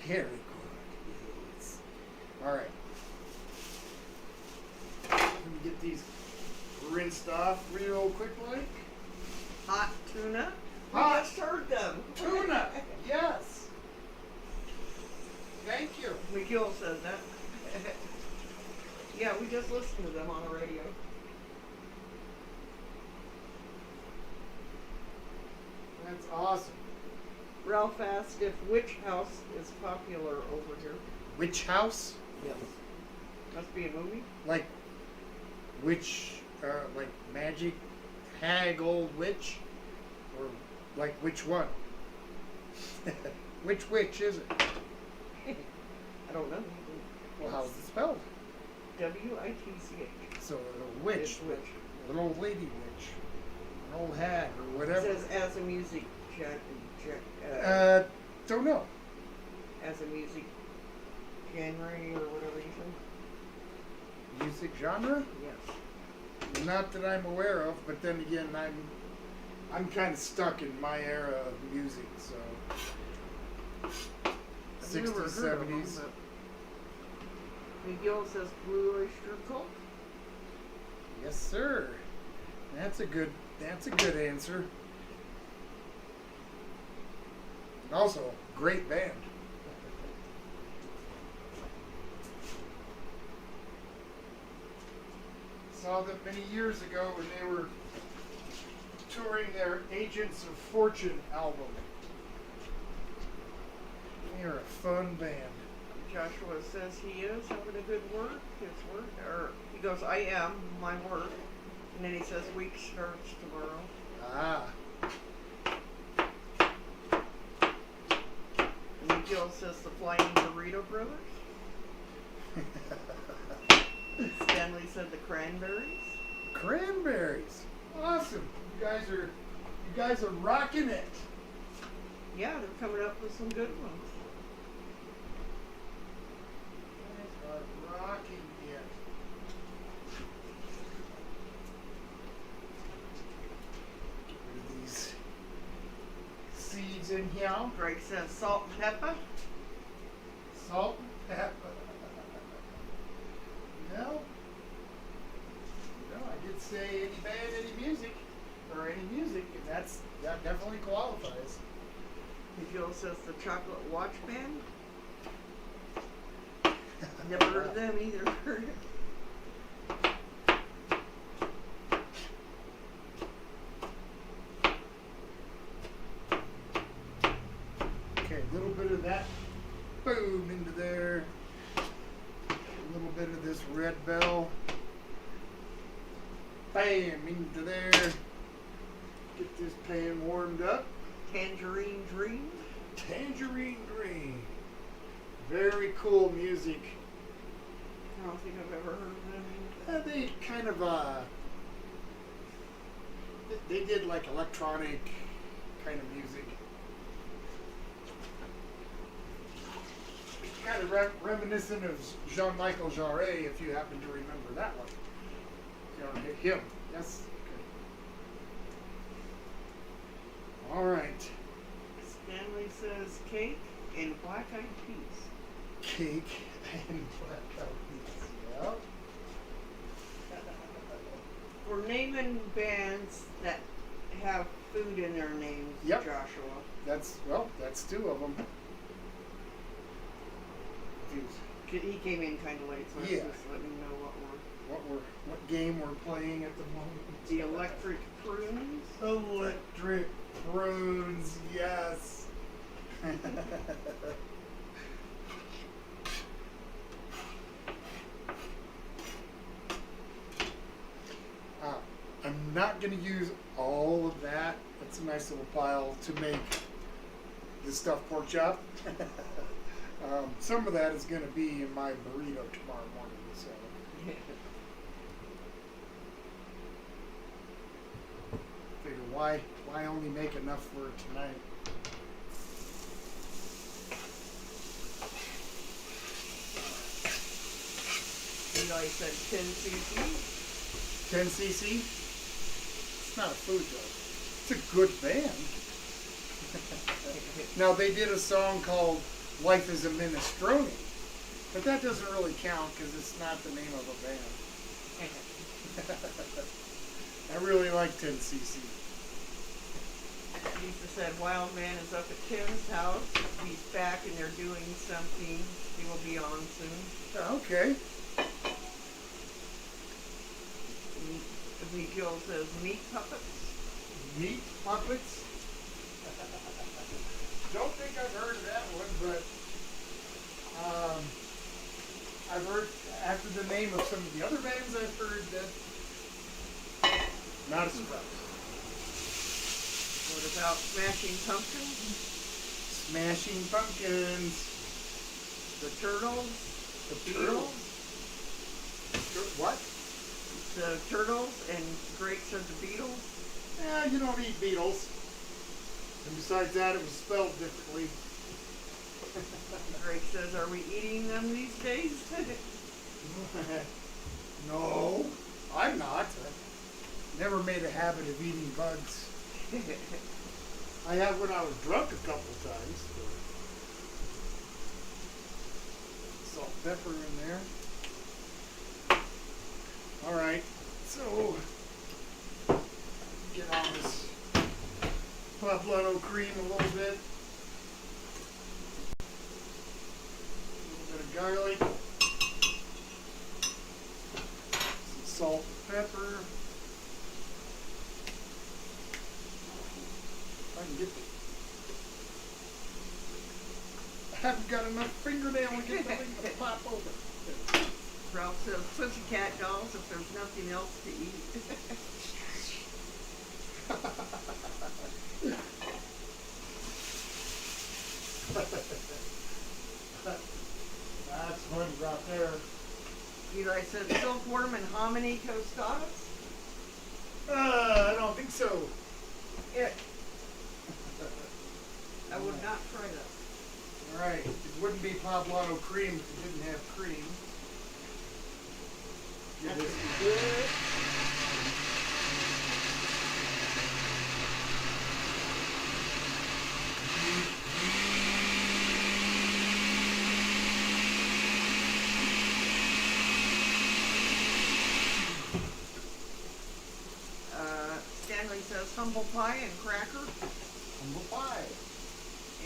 Speaker 1: Very good. Yes. All right. Let me get these rinsed off real quick like.
Speaker 2: Hot tuna.
Speaker 1: Hot.
Speaker 2: We just heard them.
Speaker 1: Tuna. Yes. Thank you.
Speaker 2: Miguel says that. Yeah, we just listened to them on the radio.
Speaker 1: That's awesome.
Speaker 2: Ralph asked if Witch House is popular over here.
Speaker 1: Witch House?
Speaker 2: Yes. Must be a movie.
Speaker 1: Like witch, like magic hag old witch? Or, like, which one? Which witch is it?
Speaker 2: I don't know.
Speaker 1: Well, how's it spelled?
Speaker 2: W-I-T-C-H.
Speaker 1: So, a witch.
Speaker 2: It's witch.
Speaker 1: An old lady witch. An old hag or whatever.
Speaker 2: It says as a music
Speaker 1: Don't know.
Speaker 2: as a music genre or whatever you said.
Speaker 1: Music genre?
Speaker 2: Yes.
Speaker 1: Not that I'm aware of, but then again, I'm kind of stuck in my era of music, so
Speaker 2: I've never
Speaker 1: 60s,
Speaker 2: heard of them,
Speaker 1: 70s.
Speaker 2: but McGill says Blue Oyster Cult.
Speaker 1: Yes, sir. That's a good answer. And also, great band. Saw them many years ago when they were touring their Agents of Fortune album. They're a fun band.
Speaker 2: Joshua says he is having a good work. His work, or he goes, I am my work, and then he says week starts tomorrow.
Speaker 1: Ah.
Speaker 2: And McGill says the Flying Burrito Brothers. Stanley said the Cranberries.
Speaker 1: Cranberries. Awesome. You guys are rocking it.
Speaker 2: Yeah, they're coming up with some good ones.
Speaker 1: You guys are rocking it. Get rid of these seeds in here.
Speaker 2: Greg says salt and pepper.
Speaker 1: Salt and pepper. No, I did say any band, any music, or any music, and that definitely qualifies.
Speaker 2: McGill says the Chocolate Watch Band. Never heard of them either.
Speaker 1: Okay, a little bit of that. Boom, into there. A little bit of this Red Bell. Bam, into there. Get this pan warmed up.
Speaker 2: Tangerine Dream.
Speaker 1: Tangerine Dream. Very cool music.
Speaker 2: I don't think I've ever heard of them.
Speaker 1: They kind of, they did like electronic kind of music. Kind of reminiscent of Jean-Michel Jarre, if you happen to remember that one. You know, him. Yes. Okay. All right.
Speaker 2: Stanley says cake and black eyed peas.
Speaker 1: Cake and black eyed peas. Yep.
Speaker 2: We're naming bands that have food in their names,
Speaker 1: Yep.
Speaker 2: Joshua.
Speaker 1: That's two of them.
Speaker 2: He came in kind of late, so I was
Speaker 1: Yeah.
Speaker 2: just letting him know
Speaker 1: What game we're playing at the moment?
Speaker 2: the electric prunes.
Speaker 1: Electric prunes, yes. I'm not going to use all of that. That's a nice little pile to make the stuffed pork chop. Some of that is going to be in my burrito tomorrow morning. So. Figure why only make enough for tonight?
Speaker 2: Eli said 10 cc.
Speaker 1: 10 cc? It's not a food though. It's a good band. Now they did a song called Life is a Minestrone, but that doesn't really count because it's not the name of a band. I really like 10 cc.
Speaker 2: Lisa said Wild Man is up at Tim's house. He's back and they're doing something. He will be on soon.
Speaker 1: Okay.
Speaker 2: Ezekiel says meat puppets.
Speaker 1: Meat puppets? Don't think I've heard of that one, but I've heard, after the name of some of the other bands I've heard, that not a surprise.
Speaker 2: About Smashing Pumpkins,
Speaker 1: Smashing Pumpkins.
Speaker 2: the Turtles,
Speaker 1: The
Speaker 2: Beatles,
Speaker 1: What?
Speaker 2: the Turtles, and Greg said the Beatles.
Speaker 1: Yeah, you don't eat beetles. And besides that, it was spelled differently.
Speaker 2: Greg says, "Are we eating them these days?"
Speaker 1: No, I'm not. I never made a habit of eating bugs. I have when I was drunk a couple of times. Salt, pepper in there. All right, so get on this poblano cream a little bit. A little bit of garlic. Some salt and pepper. I can get I haven't got enough fingernail to get the thing to pop over.
Speaker 2: Ralph says, "Pussycat dolls if there's nothing else to eat."
Speaker 1: That's funny right there.
Speaker 2: Eli said, "Silkworm and hominy tostadas."
Speaker 1: I don't think so.
Speaker 2: Yeah. I would not try that.
Speaker 1: All right, it wouldn't be poblano cream if it didn't have cream. Give this a good.
Speaker 2: Stanley says, "Humble pie and cracker."
Speaker 1: Humble pie.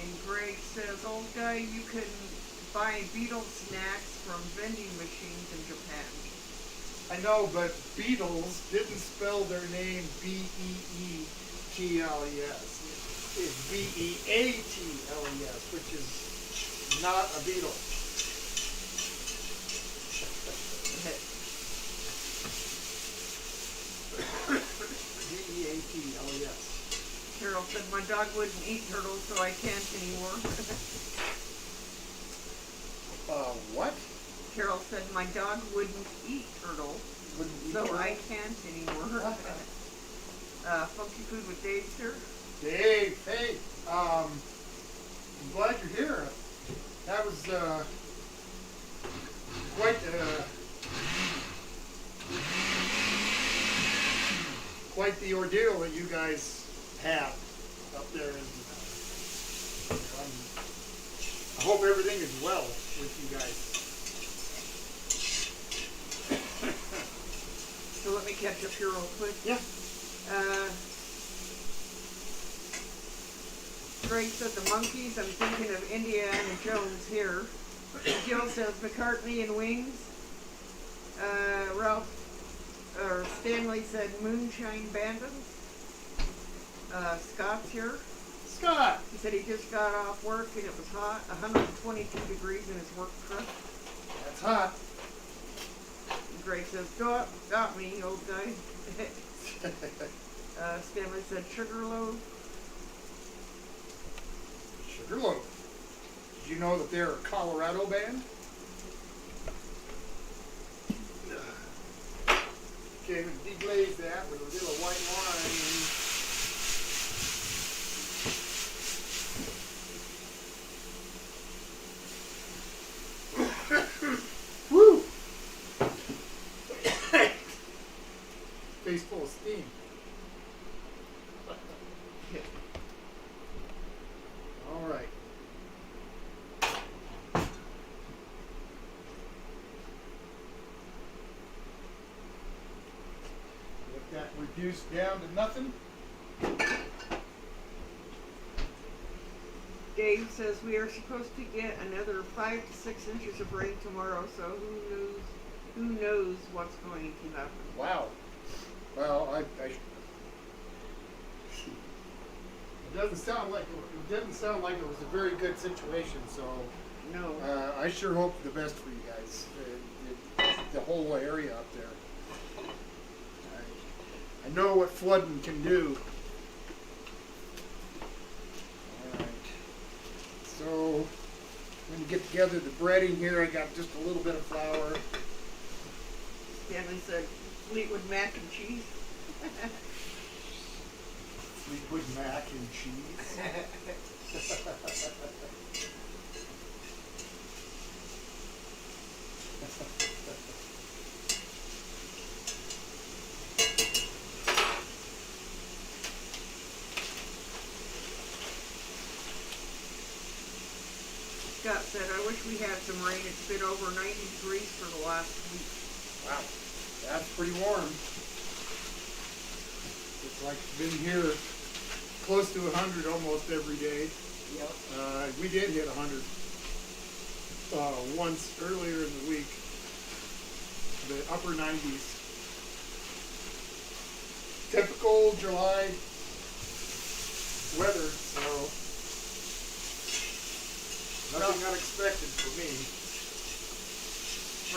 Speaker 2: And Greg says, "Old guy, you can buy Beatles snacks from vending machines in Japan."
Speaker 1: I know, but Beatles didn't spell their name B-E-E-T-L-E-S. It's B-E-A-T-L-E-S, which is not a beetle. B-E-A-T-L-E-S.
Speaker 2: Carol said, "My dog wouldn't eat turtles, so I can't anymore."
Speaker 1: What?
Speaker 2: Carol said, "My dog wouldn't eat turtles,
Speaker 1: Wouldn't eat
Speaker 2: so
Speaker 1: turtle?
Speaker 2: I can't anymore." Funky Food with Dave's here.
Speaker 1: Dave, hey, I'm glad you're here. That was quite the ordeal that you guys have up there. And I hope everything is well with you guys.
Speaker 2: So let me catch up here real quick.
Speaker 1: Yeah.
Speaker 2: Greg said the monkeys. I'm thinking of Indiana Jones here. Jill says McCartney and Wings. Stanley said Moonshine Bandits. Scott's here.
Speaker 1: Scott.
Speaker 2: He said he just got off work and it was hot, 122 degrees in his work truck.
Speaker 1: That's hot.
Speaker 2: And Greg says, got me, old guy." Stanley said Sugarloaf.
Speaker 1: Sugarloaf. Did you know that they're a Colorado band? Okay, we deglaze that with a little white wine. Woo! Face full of steam. All right. Get that reduced down to nothing.
Speaker 2: Dave says we are supposed to get another 5 to 6 inches of rain tomorrow, so who knows what's going to happen.
Speaker 1: Wow. Well, it doesn't sound like it was a very good situation. So
Speaker 2: No.
Speaker 1: I sure hope the best for you guys, the whole area up there. I know what flooding can do. get together the breading here. I got just a little bit of flour.
Speaker 2: Stanley said Fleetwood mac and cheese.
Speaker 1: Fleetwood mac and cheese.
Speaker 2: Scott said, I wish we had some rain. It's been over 90 degrees for the last week.
Speaker 1: Wow, that's pretty warm. It's like it's been here close to 100 almost every day.
Speaker 2: Yep.
Speaker 1: We did hit 100 once earlier in the week. The upper 90s. Typical July weather, so nothing unexpected for me.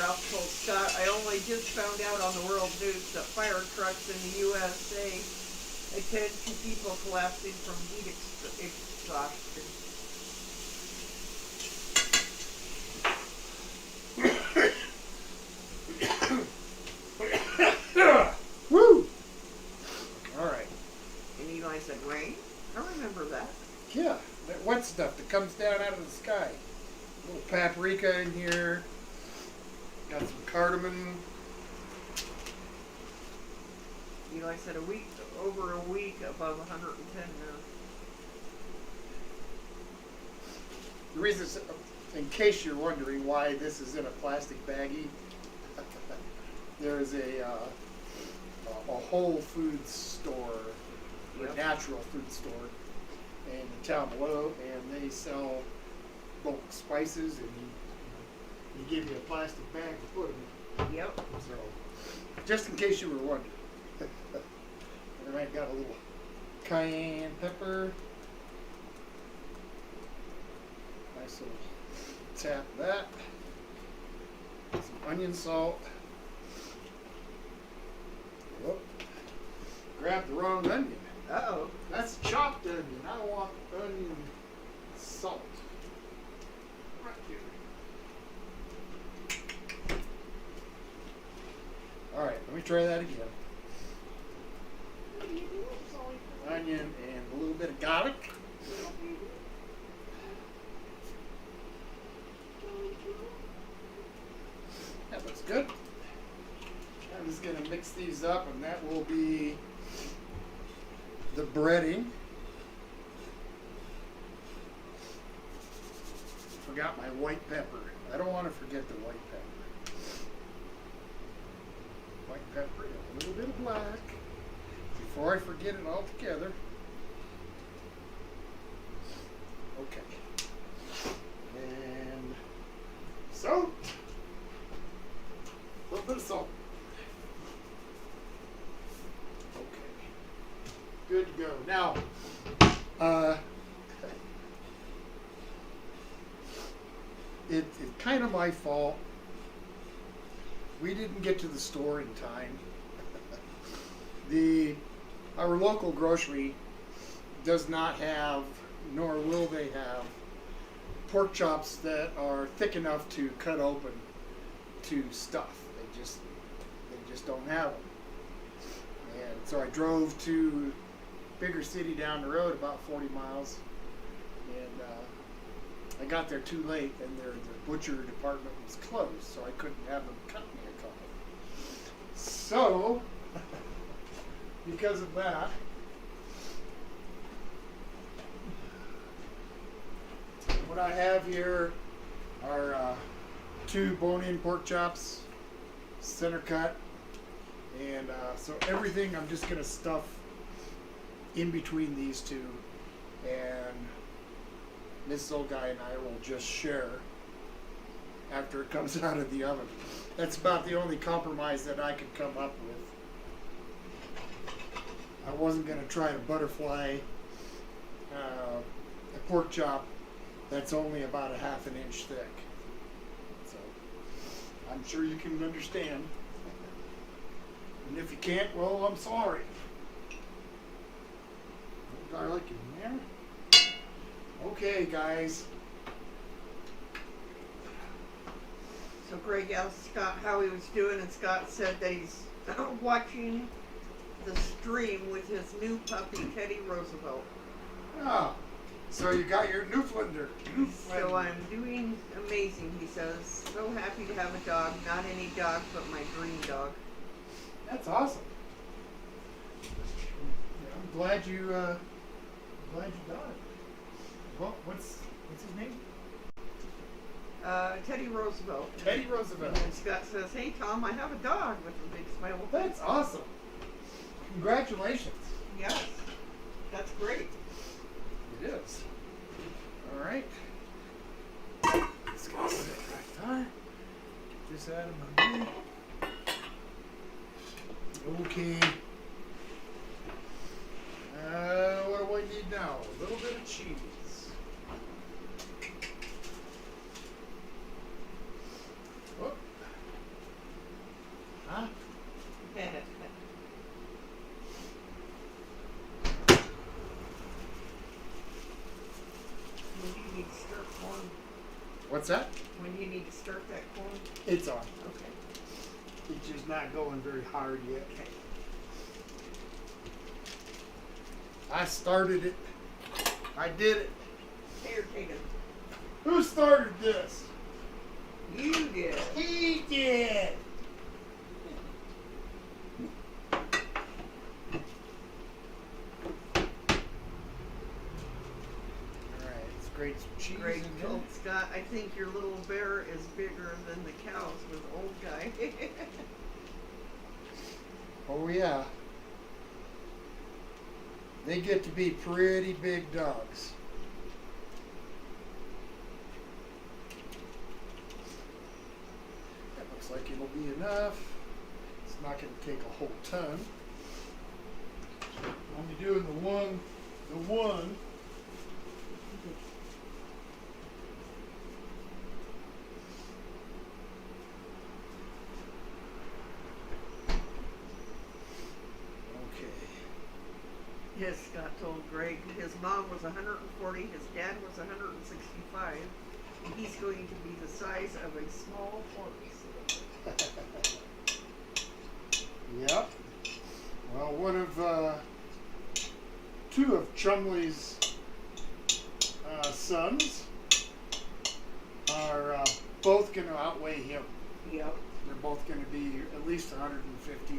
Speaker 2: Ralph told Scott, I only just found out on the world news that fire trucks in the USA attend to people collapsing from heat exhaustion.
Speaker 1: Woo! All right.
Speaker 2: And Eli said, rain? I remember that.
Speaker 1: Yeah, that wet stuff that comes down out of the sky. A little paprika in here. Got some cardamom.
Speaker 2: Eli said over a week above 110 now.
Speaker 1: The reason, in case you're wondering why this is in a plastic baggie, there is a Whole Foods store, a natural food store, in the town below, and they sell bulk spices, and you give you a plastic bag to put them in.
Speaker 2: Yep.
Speaker 1: So, just in case you were wondering. And I've got a little cayenne pepper. Nice little tap of that. Some onion salt. Whoop. Grab the wrong onion.
Speaker 2: Uh-oh.
Speaker 1: That's chopped onion. I want onion salt. Right here. All right, let me try that again. Onion and a little bit of garlic. That looks good. I'm just going to mix these up, and that will be the breading. Forgot my white pepper. I don't want to forget the white pepper. White pepper and a little bit of black before I forget it altogether. Okay. And salt. A little bit of salt. Okay. Good to go. Now, it's kind of my fault. We didn't get to the store in time. Our local grocery does not have, nor will they have, pork chops that are thick enough to cut open to stuff. They just don't have them. And so I drove to a bigger city down the road, about 40 miles, and I got there too late, and their butcher department was closed, so I couldn't have them cut me a couple. So, because of that, what I have here are 2 bone-in pork chops, center cut, and so everything I'm just going to stuff in between these two, and Mrs. Old Guy and I will just share after it comes out of the oven. That's about the only compromise that I could come up with. I wasn't going to try to butterfly a pork chop that's only about a ½ an inch thick. So I'm sure you can understand. And if you can't, well, I'm sorry. Garlic in there. Okay, guys.
Speaker 2: So Greg asked Scott how he was doing, and Scott said that he's watching the stream with his new puppy, Teddy Roosevelt.
Speaker 1: Oh, so you got your Newfoundlander.
Speaker 2: So I'm doing amazing, he says. So happy to have a dog. Not any dog, but my dream dog.
Speaker 1: That's awesome. Yeah, I'm glad you got it. Well, what's his name?
Speaker 2: Teddy Roosevelt.
Speaker 1: Teddy Roosevelt.
Speaker 2: And Scott says, "Hey Tom, I have a dog," with a big smile.
Speaker 1: That's awesome. Congratulations.
Speaker 2: Yes, that's great.
Speaker 1: It is. All right. Let's get this right there. Get this out of my way. Okay. What do I need now? A little bit of cheese. Whoop. Huh?
Speaker 2: When do you need to stir corn?
Speaker 1: What's that?
Speaker 2: When do you need to stir that corn?
Speaker 1: It's on.
Speaker 2: Okay.
Speaker 1: It's just not going very hard yet.
Speaker 2: Okay.
Speaker 1: I started it. I did it.
Speaker 2: Here, take it.
Speaker 1: Who started this?
Speaker 2: You did.
Speaker 1: He did. Alright, let's grate some cheese
Speaker 2: Greg
Speaker 1: in there.
Speaker 2: told Scott, "I think your little bear is bigger than the cows with old guy."
Speaker 1: Oh yeah. They get to be pretty big dogs. That looks like it'll be enough. It's not going to take a whole ton. Only doing the one. Okay.
Speaker 2: Yes, Scott told Greg his mom was 140, his dad was 165, and he's going to be the size of a small horse.
Speaker 1: Yep. Well, two of Chumley's sons are both going to outweigh him.
Speaker 2: Yep.
Speaker 1: They're both going to be at least 150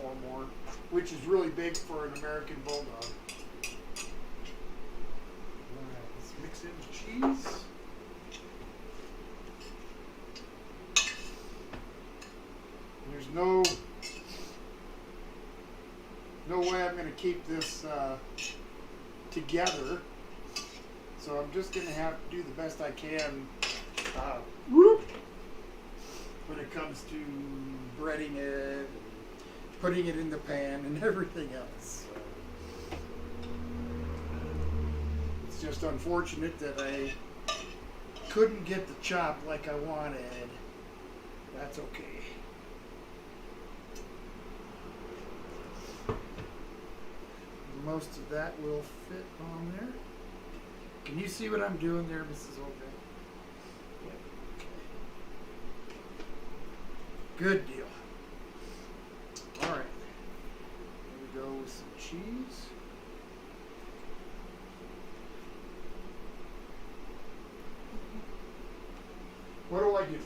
Speaker 1: or more, which is really big for an American Bulldog. All right, let's mix in the cheese. There's no way I'm going to keep this together, so I'm just going to have to do the best I can when it comes to breading it, and putting it in the pan, and everything else. So it's just unfortunate that I couldn't get the chop like I wanted. That's okay. Most of that will fit on there. Can you see what I'm doing there, Mrs. Olga?
Speaker 2: Yep.
Speaker 1: Okay. Good deal. All right. Here we go with some cheese. What do I do?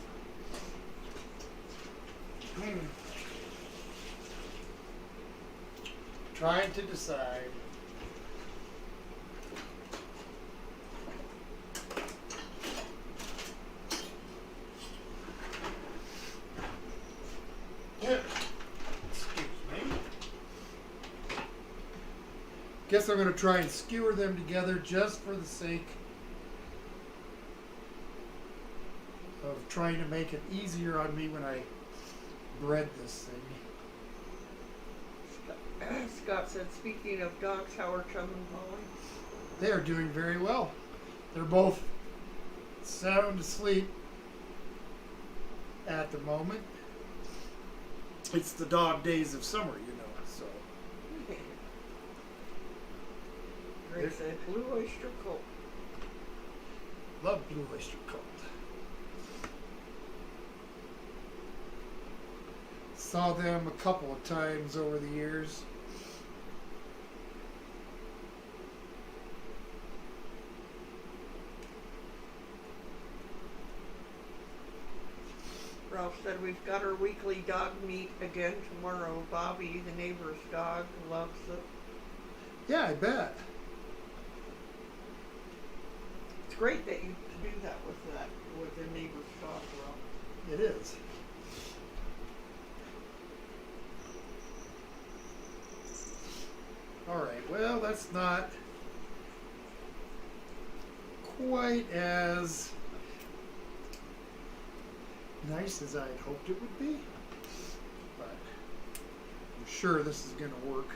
Speaker 1: Trying to decide. Excuse me. Guess I'm going to try and skewer them together just for the sake of trying to make it easier on me when I bread this thing.
Speaker 2: Scott said, "Speaking of dogs, how are Chum and Polly?"
Speaker 1: They are doing very well. They're both sound asleep at the moment. It's the dog days of summer, you know, so.
Speaker 2: Greg said, "Blue oyster cult."
Speaker 1: Love Blue Oyster Cult. Saw them a couple of times over the years.
Speaker 2: Ralph said we've got our weekly dog meet again tomorrow. Bobby, the neighbor's dog, loves it.
Speaker 1: Yeah, I bet.
Speaker 2: It's great that you do that with the neighbor's dog, Ralph.
Speaker 1: It is. All right. Well, that's not quite as nice as I had hoped it would be, but I'm sure this is going to work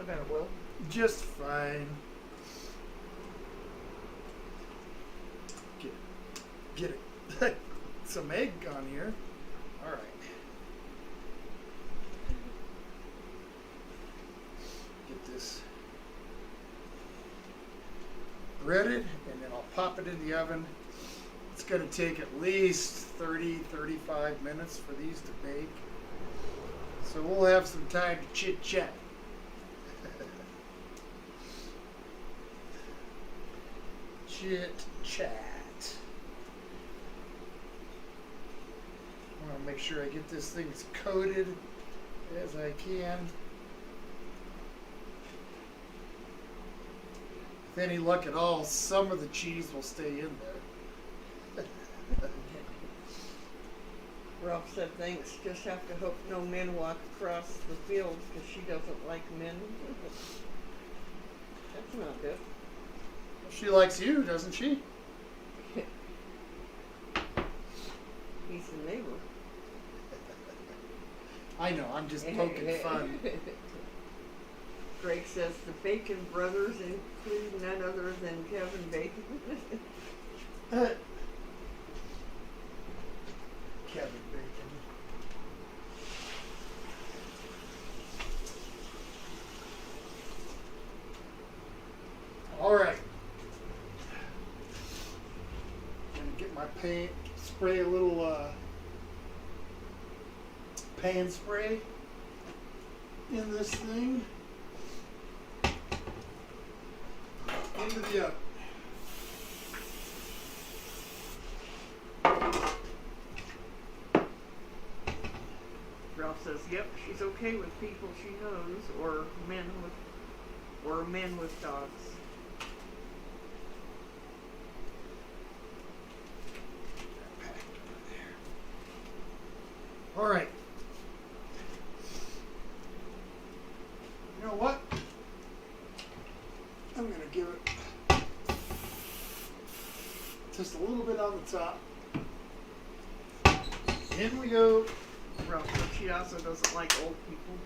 Speaker 2: I bet it will.
Speaker 1: just fine. Get it. Some egg on here. All right. Get this breaded, and then I'll pop it in the oven. It's going to take at least 30-35 minutes for these to bake. So we'll have some time to chit-chat. Chit-chat. I want to make sure I get this thing as coated as I can. With any luck at all, some of the cheese will stay in there.
Speaker 2: Ralph said thanks. Just have to hope no men walk across the field because she doesn't like men. That's not good.
Speaker 1: She likes you, doesn't she?
Speaker 2: He's the neighbor.
Speaker 1: I know, I'm just poking fun.
Speaker 2: Greg says the Bacon brothers include none other than Kevin Bacon.
Speaker 1: Kevin Bacon. All right. I'm gonna get my paint, spray a little pan spray in this thing. Into the oven.
Speaker 2: Ralph says, "Yep, she's okay with people she knows, or men with dogs."
Speaker 1: All right. You know what? I'm going to give it just a little bit on the top. In we go.
Speaker 2: Ralph says she also doesn't like old people.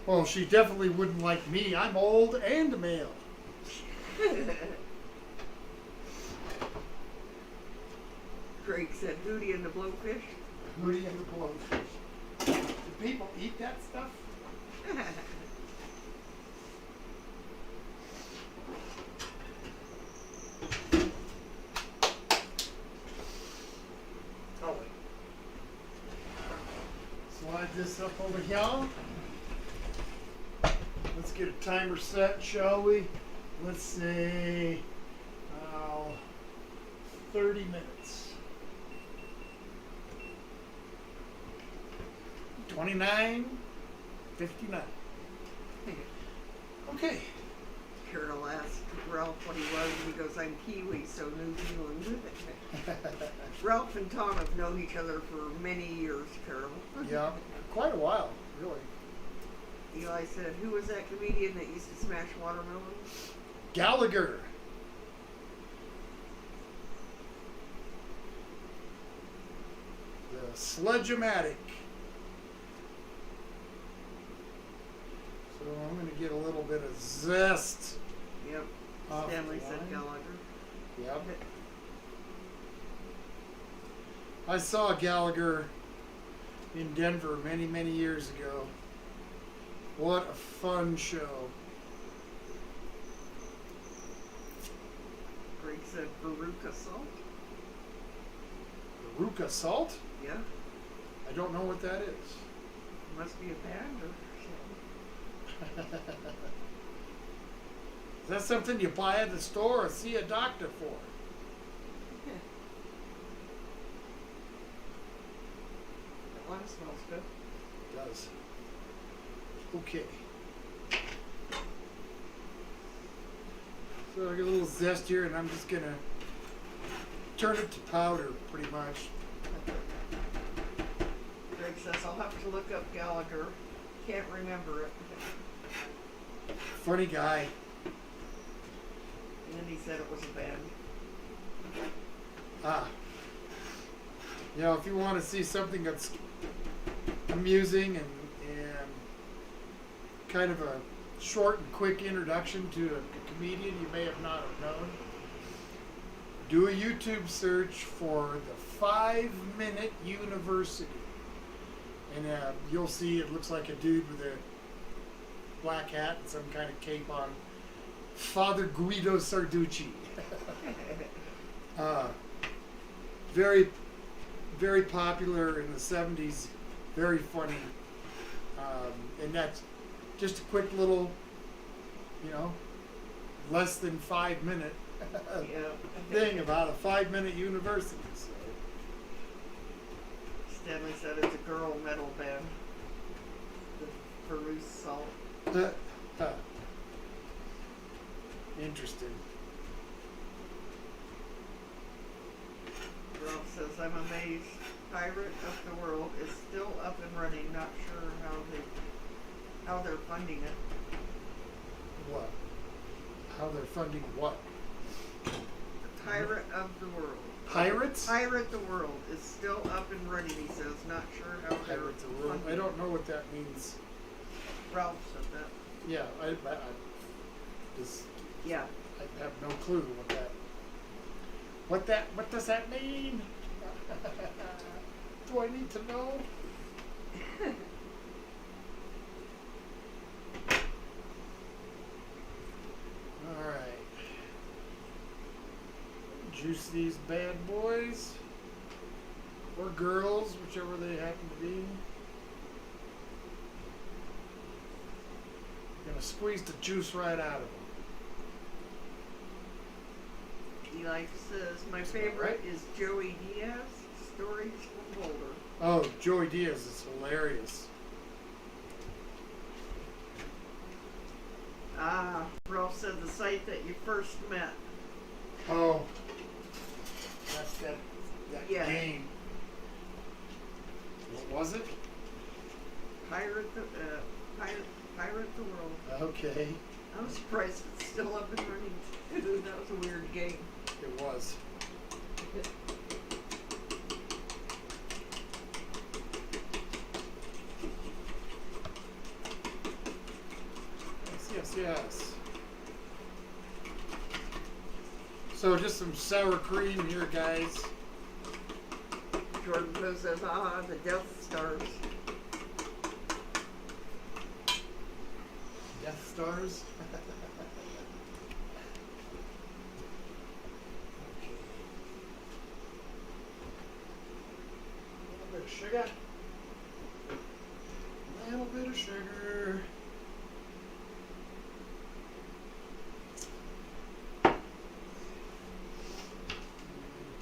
Speaker 1: Well, she definitely wouldn't like me. I'm old and a male.
Speaker 2: Greg said, "Hootie and the Blowfish."
Speaker 1: Hootie and the Blowfish. Do people eat that stuff? Oh, wait. Slide this up over here. Let's get a timer set, shall we? Let's say 30 minutes. 29:59. Okay.
Speaker 2: Carol asked Ralph what he was, and he goes, "I'm Kiwi, so New Zealand." Ralph and Tom have known each other for many years, Carol.
Speaker 1: Yeah, quite a while, really.
Speaker 2: Eli said, "Who was that comedian that used to smash watermelons?"
Speaker 1: Gallagher. The Sledge-O-Matic. So I'm going to get a little bit of zest.
Speaker 2: Yep.
Speaker 1: off
Speaker 2: Stanley
Speaker 1: the
Speaker 2: said
Speaker 1: line.
Speaker 2: Gallagher.
Speaker 1: Yep. I saw Gallagher in Denver many, many years ago. What a fun show.
Speaker 2: Greg said Veruca salt.
Speaker 1: Veruca salt?
Speaker 2: Yeah.
Speaker 1: I I don't know what that is.
Speaker 2: Must be a band or something.
Speaker 1: Is that something you buy at the store or see a doctor for?
Speaker 2: That one smells good.
Speaker 1: It does. Okay. So I get a little zest here, and I'm just gonna turn it to powder, pretty much.
Speaker 2: Greg says I'll have to look up Gallagher. Can't remember it.
Speaker 1: Funny guy.
Speaker 2: And he said it was a band.
Speaker 1: Ah. You know, if you want to see something that's amusing and kind of a short and quick introduction to a comedian you may have not have known, do a YouTube search for the 5-Minute University. And you'll see it looks like a dude with a black hat and some kind of cape on. Father Guido Sarducci. Very, very popular in the 70s. Very funny. And that's just a quick little, less than 5-minute thing about a 5-minute university. So.
Speaker 2: Stanley said it's a girl metal band. The Peruse Salt.
Speaker 1: Interesting.
Speaker 2: Ralph says, I'm amazed. Pirate of the World is still up and running. Not sure how they're funding it.
Speaker 1: What? How they're funding what?
Speaker 2: Pirate of the World.
Speaker 1: Pirates?
Speaker 2: Pirate the World is still up and running, he says. Not sure how they're
Speaker 1: Pirate the World.
Speaker 2: funding
Speaker 1: I don't know what that means.
Speaker 2: Ralph said that.
Speaker 1: Yeah, I have no clue what does that mean? Do I need to know? All right. Juice these bad boys or girls, whichever they happen to be. Gonna squeeze the juice right out of them.
Speaker 2: Eli says, my favorite is Joey Diaz, Stories from Boulder.
Speaker 1: Oh, Joey Diaz is hilarious.
Speaker 2: Ralph said the site that you first met.
Speaker 1: Oh, that's that game. What was it?
Speaker 2: Pirate the World.
Speaker 1: Okay.
Speaker 2: I'm surprised it's still up and running too. That was a weird game.
Speaker 1: It was. Yes. So just some sour cream here, guys.
Speaker 2: Jordan Poe says, the Death Stars.
Speaker 1: Death Stars? Okay. A little bit of sugar. A little bit of sugar.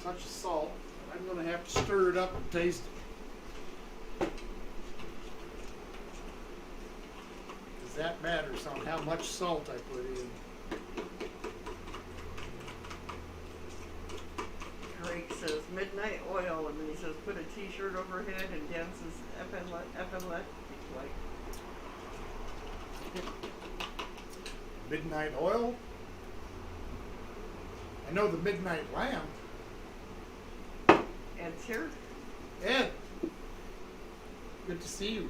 Speaker 1: Touch of salt. I'm going to have to stir it up and taste it. Because that matters on how much salt I put in.
Speaker 2: Drake says, Midnight Oil, and then he says, put a t-shirt overhead and dances epileptic like.
Speaker 1: Midnight Oil? I know the Midnight Lamp.
Speaker 2: Ed's here.
Speaker 1: Ed, good to see you.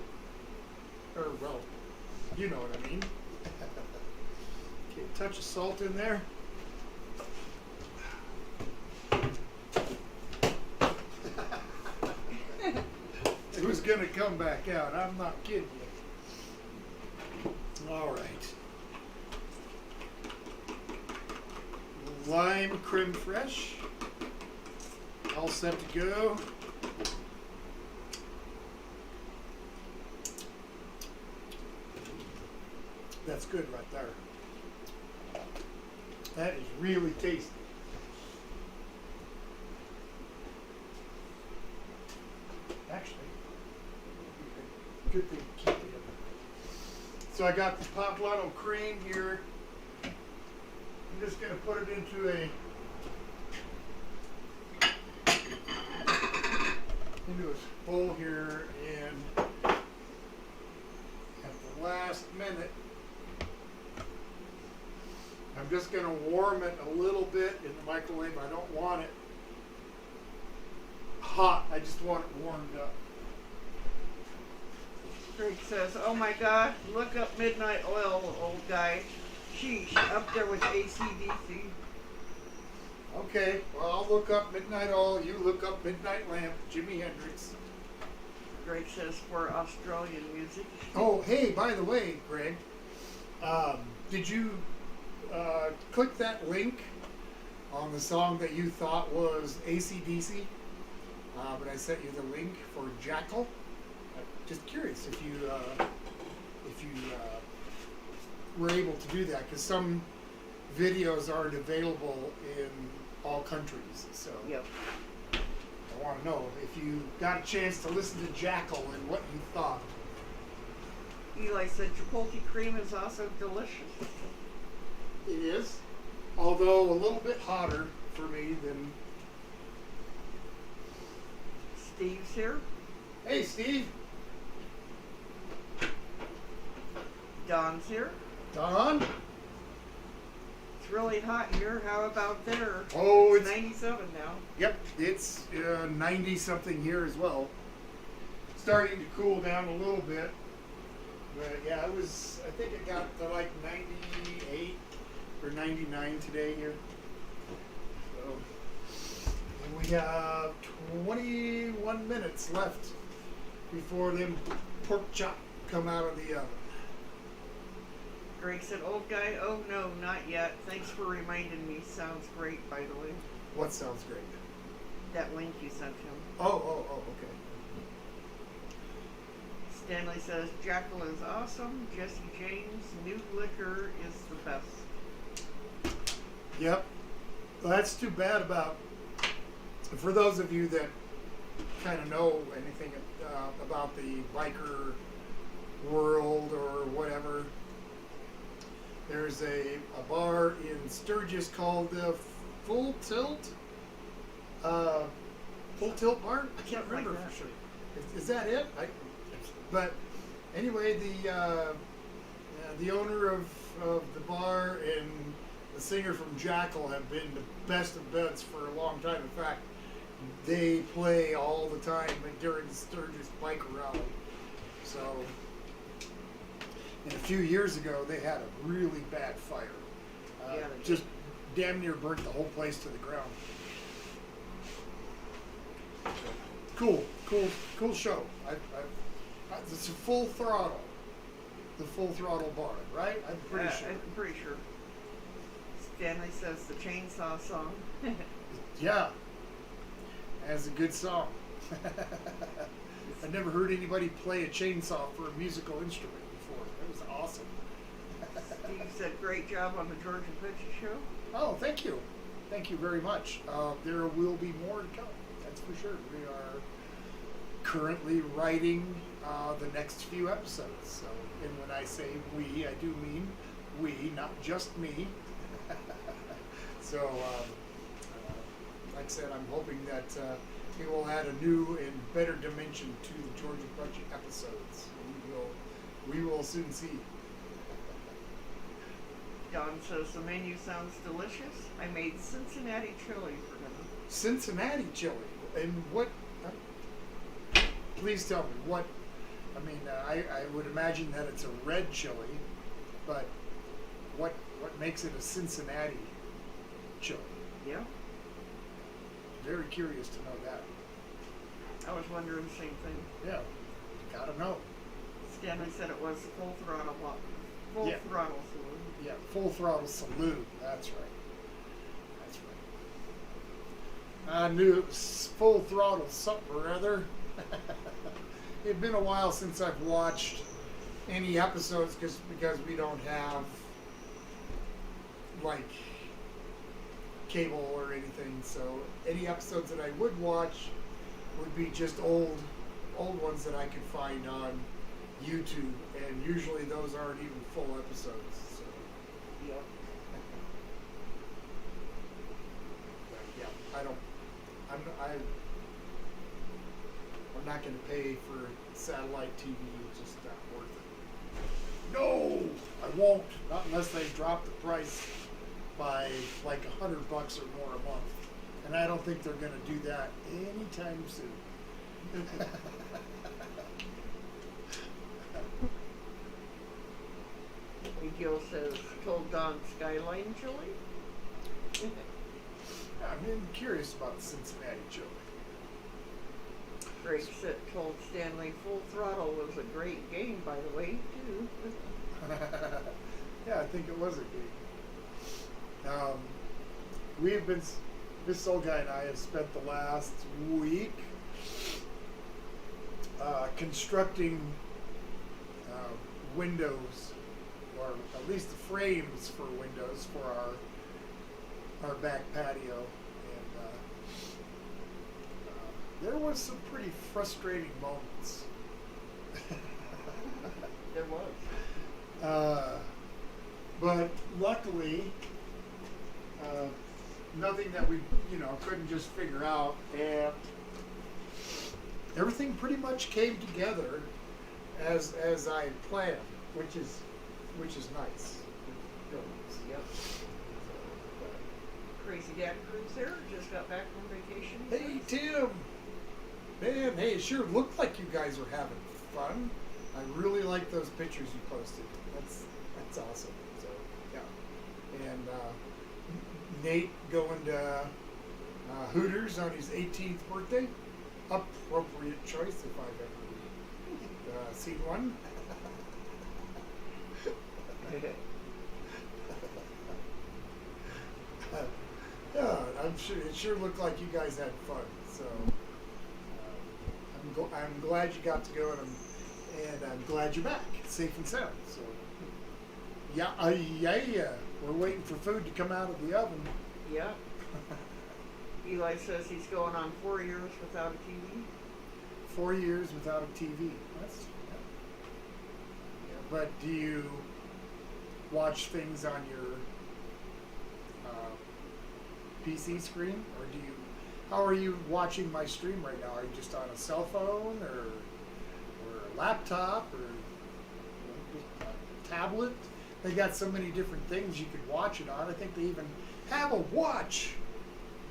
Speaker 1: Or, well, you know what I mean. Okay, touch of salt in there. It was going to come back out. I'm not kidding you. All right. Lime creme fraiche. All set to go. That's good right there. That is really tasty. Actually, good thing to keep it in. So I got the Poplano cream here. I'm just going to put it into a bowl here, and at the last minute, I'm just going to warm it a little bit in the microwave. I don't want it hot. I just want it warmed up.
Speaker 2: Greg says, "Oh my God, look up Midnight Oil, old guy. Sheesh, up there with AC/DC."
Speaker 1: Okay, well, I'll look up Midnight Oil. You look up Midnight Lamp, Jimi Hendrix.
Speaker 2: Greg says, "For Australian music."
Speaker 1: Oh, hey, by the way, Greg, did you click that link on the song that you thought was AC/DC? But I sent you the link for Jackal. I'm just curious if you were able to do that, because some videos aren't available in all countries. So
Speaker 2: Yep.
Speaker 1: I want to know if you got a chance to listen to Jackal and what you thought.
Speaker 2: Eli said, "Chipotle cream is also delicious."
Speaker 1: It is, although a little bit hotter for me than.
Speaker 2: Steve's here.
Speaker 1: Hey, Steve.
Speaker 2: Don's here.
Speaker 1: Don.
Speaker 2: It's really hot here. How about there?
Speaker 1: Oh,
Speaker 2: it's 97 now.
Speaker 1: Yep, it's 90 something here as well. Starting to cool down a little bit, but yeah, it was. I think it got to like 98 or 99 today here. So, and we have 21 minutes left before them pork chop come out of the oven.
Speaker 2: Greg said, "Old guy, oh no, not yet. Thanks for reminding me. Sounds great, by the way."
Speaker 1: What sounds great?
Speaker 2: That link you sent him.
Speaker 1: Oh, okay.
Speaker 2: Stanley says, "Jackal is awesome. Jesse James, new liquor is the best."
Speaker 1: Yep. Well, that's too bad about. For those of you that kind of know anything about the biker world or whatever, there's a bar in Sturgis called the Full Tilt Bar. I can't remember for sure. Is that it? But anyway, the owner of the bar and the singer from Jackal have been the best of buds for a long time. In fact, they play all the time during the Sturgis Biker Rally. So, and a few years ago, they had a really bad fire. Just damn near burnt the whole place to the ground. Cool show. It's a Full Throttle. The Full Throttle bar, right? I'm pretty sure.
Speaker 2: I'm pretty sure. Stanley says the chainsaw song.
Speaker 1: Yeah. That's a good song. I've never heard anybody play a chainsaw for a musical instrument before. It was awesome.
Speaker 2: Steve said, "Great job on the Georgia Picture Show."
Speaker 1: Oh, thank you. Thank you very much. There will be more to come. That's for sure. We are currently writing the next few episodes. So, and when I say we, I do mean we, not just me. So, like I said, I'm hoping that it will add a new and better dimension to the Georgia Budget episodes. We will soon see.
Speaker 2: Don says, "The menu sounds delicious. I made Cincinnati chili for dinner."
Speaker 1: Cincinnati chili, and what? Please tell me what. I mean, I would imagine that it's a red chili, but what makes it a Cincinnati chili?
Speaker 2: Yeah.
Speaker 1: Very curious to know that.
Speaker 2: I was wondering the same thing.
Speaker 1: Yeah, gotta know.
Speaker 2: Stanley said it was Full Throttle
Speaker 1: Yeah.
Speaker 2: Saloon.
Speaker 1: Yeah, Full Throttle Saloon. That's right. I knew it was Full Throttle something or other. It'd been a while since I've watched any episodes because we don't have like cable or anything. So any episodes that I would watch would be just old ones that I could find on YouTube, and usually those aren't even full episodes. So
Speaker 2: Yep.
Speaker 1: yeah, I'm not going to pay for satellite TV. It's just not worth it. No, I won't. Not unless they drop the price by like $100 or more a month. And I don't think they're going to do that anytime soon.
Speaker 2: Miguel says, told Don Skyline chili.
Speaker 1: I'm curious about the Cincinnati chili.
Speaker 2: Greg told Stanley Full Throttle was a great game, by the way, too.
Speaker 1: Yeah, I think it was a game. We've been, this old guy and I have spent the last week constructing windows, or at least the frames for windows for our back patio. And there was some pretty frustrating moments.
Speaker 2: There was.
Speaker 1: But luckily, nothing that we, couldn't just figure out, and everything pretty much came together as I had planned, which is nice.
Speaker 2: Yep. Crazy Dad Cruiser just got back from vacation.
Speaker 1: Hey Tim, man, hey, it sure looked like you guys were having fun. I really like those pictures you posted. That's awesome. So yeah, and Nate going to Hooters on his 18th birthday. Appropriate choice if I've ever seen one. Yeah, I'm sure it sure looked like you guys had fun. So I'm glad you got to go, and I'm glad you're back, safe and sound. So yeah, we're waiting for food to come out of the oven.
Speaker 2: Yep. Eli says he's going on 4 years without a TV.
Speaker 1: 4 years without a TV. That's yeah. But do you watch things on your PC screen, or how are you watching my stream right now? Are you just on a cell phone or a laptop or just a tablet? They got so many different things you could watch it on. I think they even have a watch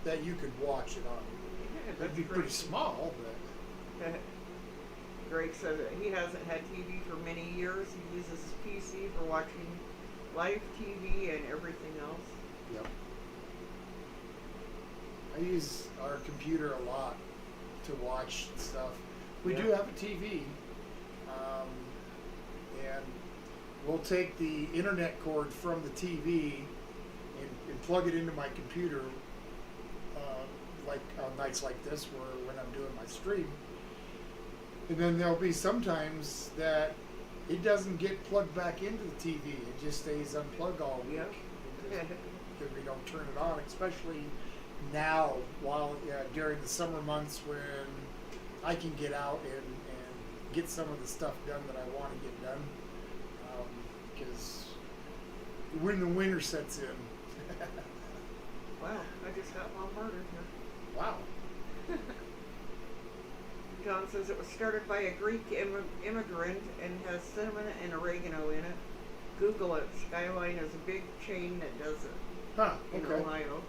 Speaker 1: that you could watch it on.
Speaker 2: Yeah,
Speaker 1: That'd be pretty small, but
Speaker 2: Greg said that he hasn't had TV for many years. He uses his PC for watching live TV and everything else.
Speaker 1: yep. I use our computer a lot to watch stuff. We do have a TV, and we'll take the internet cord from the TV and plug it into my computer, like on nights like this, when I'm doing my stream. And then there'll be sometimes that it doesn't get plugged back into the TV. It just stays unplugged all week.
Speaker 2: Yep.
Speaker 1: Because we don't turn it on, especially now, during the summer months when I can get out and get some of the stuff done that I want to get done. Because when the winter sets in.
Speaker 2: Wow, I just got bombarded here.
Speaker 1: Wow.
Speaker 2: John says it was started by a Greek immigrant and has cinnamon and oregano in it. Google it. Skyline is a big chain that does it
Speaker 1: Huh,
Speaker 2: in
Speaker 1: okay.
Speaker 2: Ohio.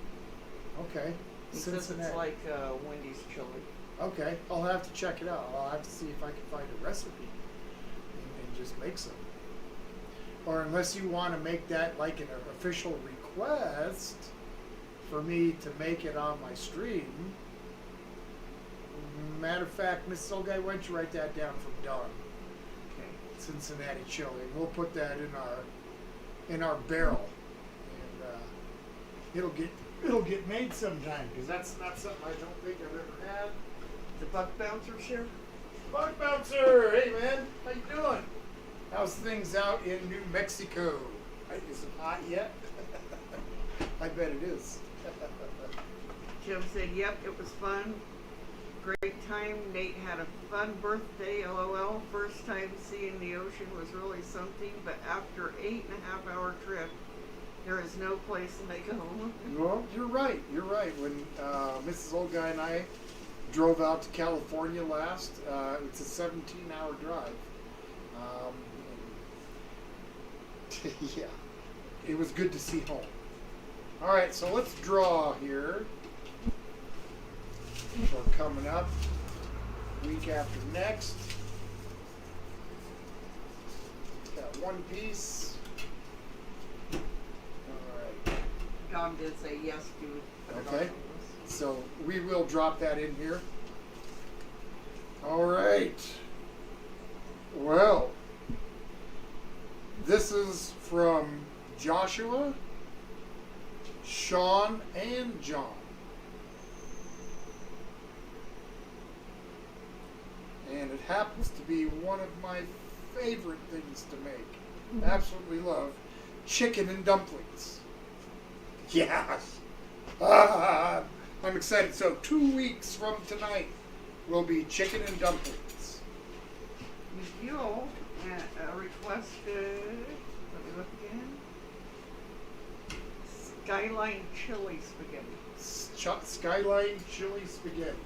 Speaker 1: Okay.
Speaker 2: He says it's like Wendy's chili.
Speaker 1: Okay, I'll have to check it out. I'll have to see if I can find a recipe and just make some. Or unless you want to make that like an official request for me to make it on my stream. Matter of fact, Mrs. Old Guy, why don't you write that down from Dawn?
Speaker 2: Okay.
Speaker 1: Cincinnati chili. We'll put that in our barrel, and it'll get made sometime, because that's not something I don't think I've ever had.
Speaker 2: The Buck Bouncer's here.
Speaker 1: Bug Bouncer, hey man, how you doing? How's things out in New Mexico? Is it hot yet? I bet it is.
Speaker 2: Jim said, yep, it was fun. Great time. Nate had a fun birthday, LOL. First time seeing the ocean was really something, but after 8.5 hour trip, there is no place like home.
Speaker 1: Well, you're right. You're right. When Mrs. Old Guy and I drove out to California last, it's a 17-hour drive. Yeah, it was good to see home. All right, so let's draw here. We're coming up week after next. Got one piece. All right.
Speaker 2: Don did say yes to put it on
Speaker 1: Okay.
Speaker 2: the list.
Speaker 1: So we will drop that in here. All right. Well, this is from Joshua, Sean, and John. And it happens to be one of my favorite things to make. Absolutely love chicken and dumplings. Yes. Ah, I'm excited. So 2 weeks from tonight will be chicken and dumplings.
Speaker 2: Miguel requested, let me look again, Skyline Chili Spaghetti.
Speaker 1: Skyline chili spaghetti.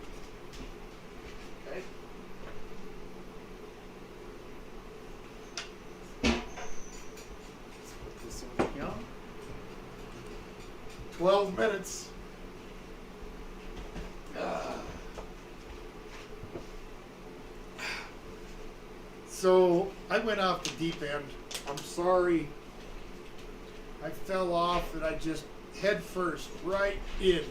Speaker 1: Okay. Let's put this in here. 12 minutes. So I went off the deep end. I'm sorry. I fell off and I just head first right in.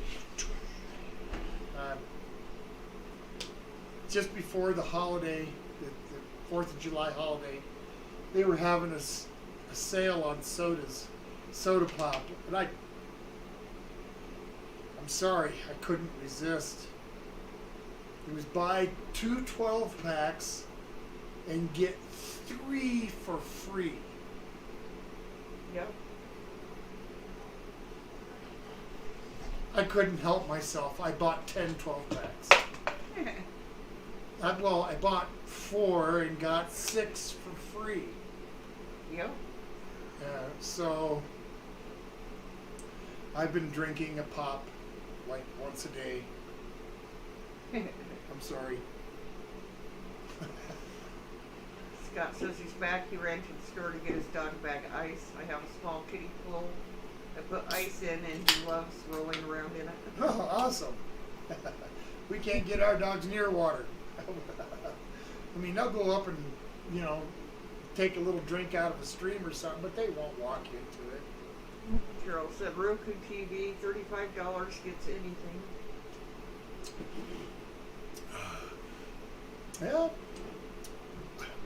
Speaker 1: Just before the holiday, the 4th of July holiday, they were having a sale on soda pop. And I'm sorry, I couldn't resist. It was buy 2 12-packs and get 3 for free.
Speaker 2: Yep.
Speaker 1: I couldn't help myself. I bought 10 12-packs. I bought 4 and got 6 for free.
Speaker 2: Yep.
Speaker 1: So I've been drinking a pop like once a day. I'm sorry.
Speaker 2: Scott says he's back. He ran to the store to get his dog a bag of ice. I have a small kiddie pool. I put ice in and he loves rolling around in it.
Speaker 1: Oh, awesome. We can't get our dogs near water. I mean, they'll go up and, take a little drink out of a stream or something, but they won't walk into it.
Speaker 2: Carol said Roku TV, $35 gets anything.
Speaker 1: Well,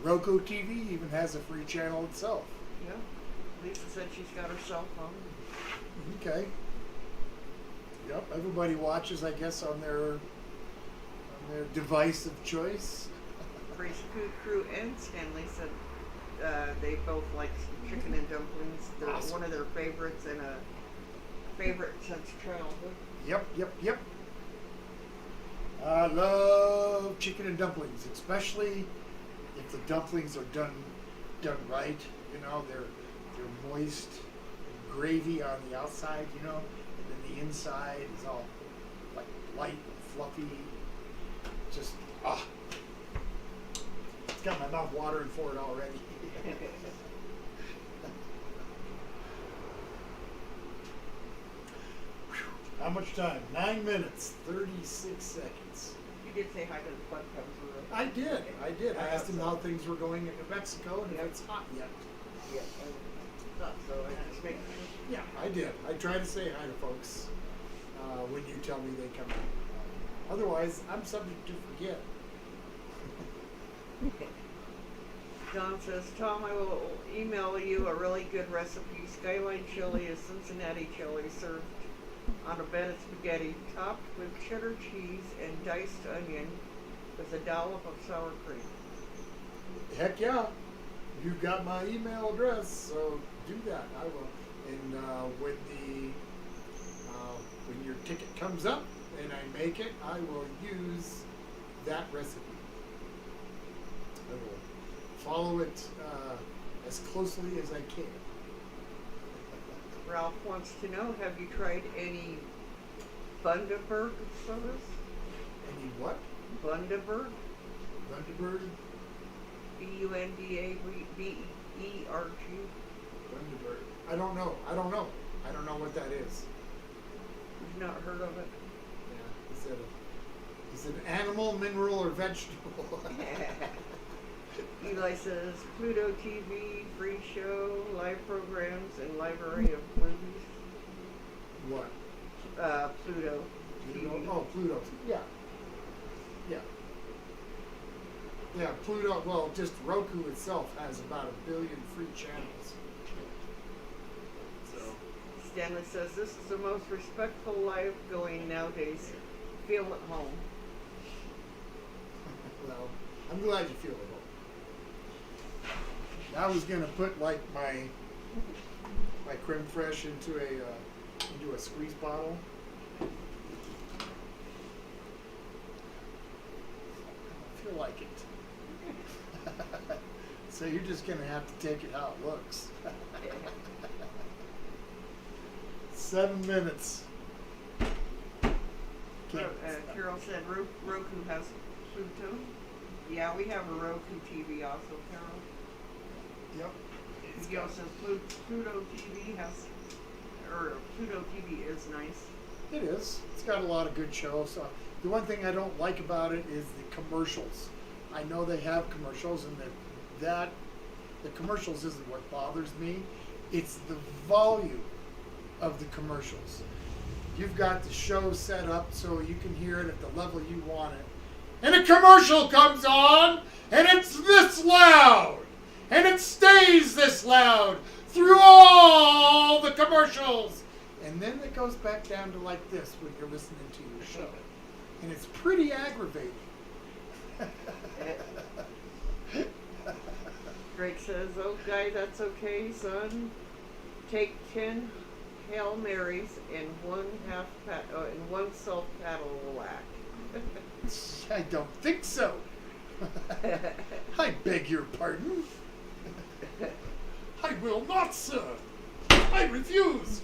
Speaker 1: Roku TV even has a free channel itself.
Speaker 2: Yeah. Lisa said she's got her cell phone.
Speaker 1: Okay. Yep. Everybody watches, I guess, on their device of choice.
Speaker 2: Grace Food Crew and Stanley said they both like chicken and dumplings. They're
Speaker 1: Awesome.
Speaker 2: one of their favorites and a favorite since childhood.
Speaker 1: Yep. I love chicken and dumplings, especially if the dumplings are done right. They're moist, gravy on the outside, and then the inside is all like light and fluffy. Just it's got my mouth watering for it already. How much time? 9 minutes, 36 seconds.
Speaker 2: You did say hi to the Bud Cubs.
Speaker 1: I did. I asked him how things were going in New Mexico and if it's hot yet.
Speaker 2: Yeah, I thought so. I just making sure.
Speaker 1: Yeah, I did. I try to say hi to folks when you tell me they come in. Otherwise, I'm subject to forget.
Speaker 2: John says, Tom, I will email you a really good recipe. Skyline chili is Cincinnati chili served on a bed of spaghetti topped with cheddar cheese and diced onion with a dollop of sour cream.
Speaker 1: Heck yeah. you've got my email address, so do that. I will. And when your ticket comes up and I make it, I will use that recipe. I will follow it as closely as I can.
Speaker 2: Ralph wants to know, have you tried any Bundaberg sodas?
Speaker 1: Any what?
Speaker 2: Bundaberg?
Speaker 1: Bundaberg?
Speaker 2: Bundaberg.
Speaker 1: Bundaberg. I don't know. I don't know what that is.
Speaker 2: You've not heard of it?
Speaker 1: Yeah. Is it an animal, mineral, or vegetable?
Speaker 2: Eli says Pluto TV, free show, live programs, and library of movies.
Speaker 1: What?
Speaker 2: Pluto TV.
Speaker 1: Oh, Pluto. Yeah. Yeah. Yeah, Pluto, well, just Roku itself has about 1 billion free channels. So.
Speaker 2: Stanley says, this is the most respectful live going nowadays. Feel at home.
Speaker 1: Well, I'm glad you feel at home. I was going to put like my creme fraiche into a squeeze bottle. I don't feel like it. So you're just going to have to take it how it looks. 7 minutes.
Speaker 2: Carol said Roku has Pluto. Yeah, we have a Roku TV also, Carol.
Speaker 1: Yep.
Speaker 2: Miguel says Pluto TV Pluto TV is nice.
Speaker 1: It is. It's got a lot of good shows. The one thing I don't like about it is the commercials. I know they have commercials, and the commercials isn't what bothers me. It's the volume of the commercials. You've got the show set up so you can hear it at the level you want it. And a commercial comes on, and it's this loud. And it stays this loud through all the commercials. And then it goes back down to like this when you're listening to your show. And it's pretty aggravating.
Speaker 2: Drake says, oh, guy, that's okay, son. Take 10 Hail Marys and one self-paddle will act.
Speaker 1: I don't think so. I beg your pardon. I will not, sir. I refuse.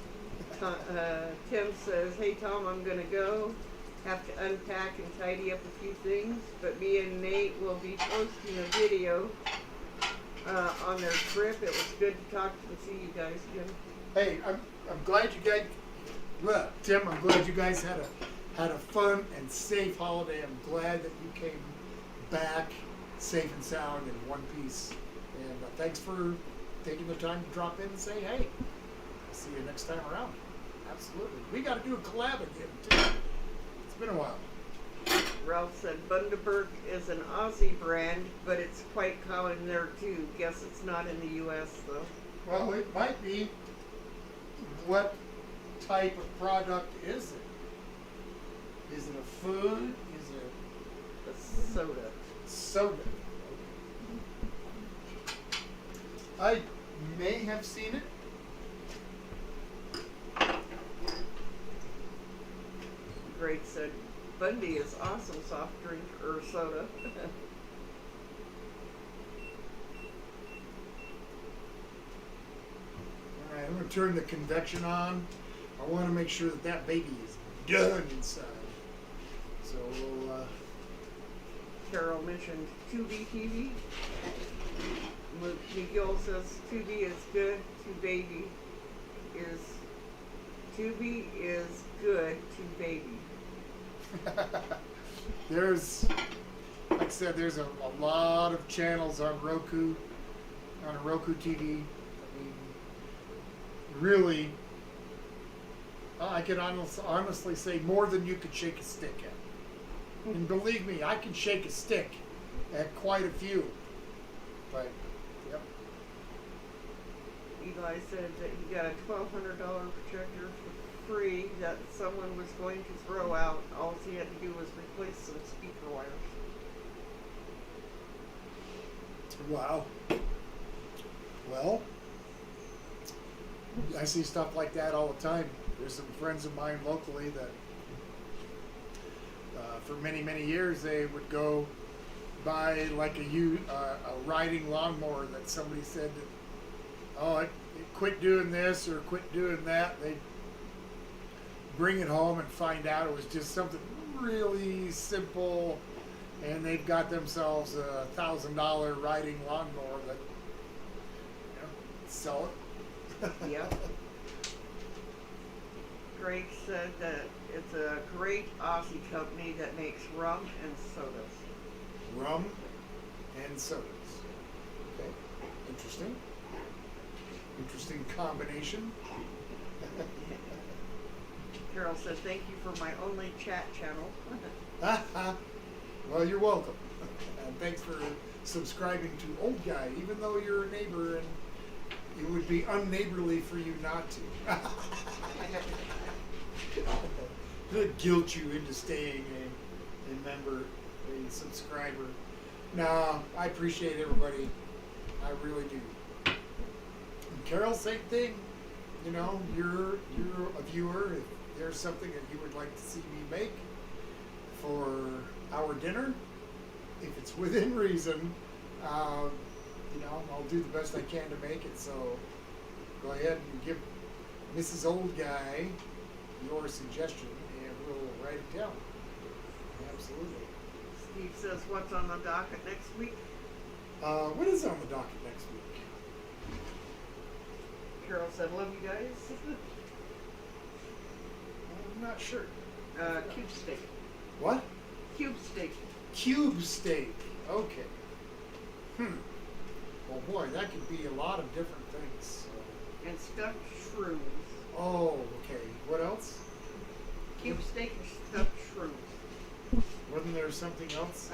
Speaker 2: Tim says, hey, Tom, I'm going to go. Have to unpack and tidy up a few things, but me and Nate will be posting a video on their trip. It was good to talk and see you guys again.
Speaker 1: Hey, I'm glad you guys, Tim, I'm glad you guys had a fun and safe holiday. I'm glad that you came back safe and sound in one piece. And thanks for taking the time to drop in and say, hey, I'll see you next time around. Absolutely. We got to do a collab again, too. It's been a while.
Speaker 2: Ralph said Bundaberg is an Aussie brand, but it's quite common there, too. Guess it's not in the U.S., though.
Speaker 1: Well, it might be. What type of product is it? Is it a food? Is it
Speaker 2: a soda?
Speaker 1: Soda. I may have seen it.
Speaker 2: Great said, Bundy is awesome soft drink or soda.
Speaker 1: Alright, I'm going to turn the convection on. I want to make sure that baby is done inside. So we'll,
Speaker 2: Carol mentioned Tubi TV. Miguel says Tubi is good to baby. Tubi is good to baby.
Speaker 1: There's, like I said, there's a lot of channels on Roku, on a Roku TV. I mean, really, I could honestly say more than you could shake a stick at. And believe me, I can shake a stick at quite a few. But, yep.
Speaker 2: Eli said that he got a $1,200 projector for free that someone was going to throw out. All he had to do was replace some speaker wires.
Speaker 1: Wow. Well, I see stuff like that all the time. There's some friends of mine locally that, for many, many years, they would go buy like a riding lawnmower that somebody said that, oh, quit doing this or quit doing that. They bring it home and find out it was just something really simple, and they've got themselves a $1,000 riding lawnmower that, you know, sell it.
Speaker 2: Yep. Greg said that it's a great Aussie company that makes rum and sodas.
Speaker 1: Rum and sodas. Okay, interesting. Interesting combination.
Speaker 2: Carol said, thank you for my only chat channel.
Speaker 1: Well, you're welcome. And thanks for subscribing to Old Guy, even though you're a neighbor and it would be unneighborly for you not to. Could guilt you into staying a member, a subscriber. No, I appreciate everybody. I really do. And Carol, same thing. You know, you're a viewer. If there's something that you would like to see me make for our dinner, if it's within reason, you know, I'll do the best I can to make it. So go ahead and give Mrs. Old Guy your suggestion, and we'll write it down. Absolutely.
Speaker 2: Steve says, what's on the docket next week?
Speaker 1: What is on the docket next week?
Speaker 2: Carol said, love you guys.
Speaker 1: I'm not sure.
Speaker 2: Cube steak.
Speaker 1: What?
Speaker 2: Cube steak.
Speaker 1: Cube steak. Okay. Well, boy, that could be a lot of different things. So.
Speaker 2: And stuffed shrooms.
Speaker 1: Oh, okay. What else?
Speaker 2: Cube steak and stuffed shrooms.
Speaker 1: Wasn't there something else?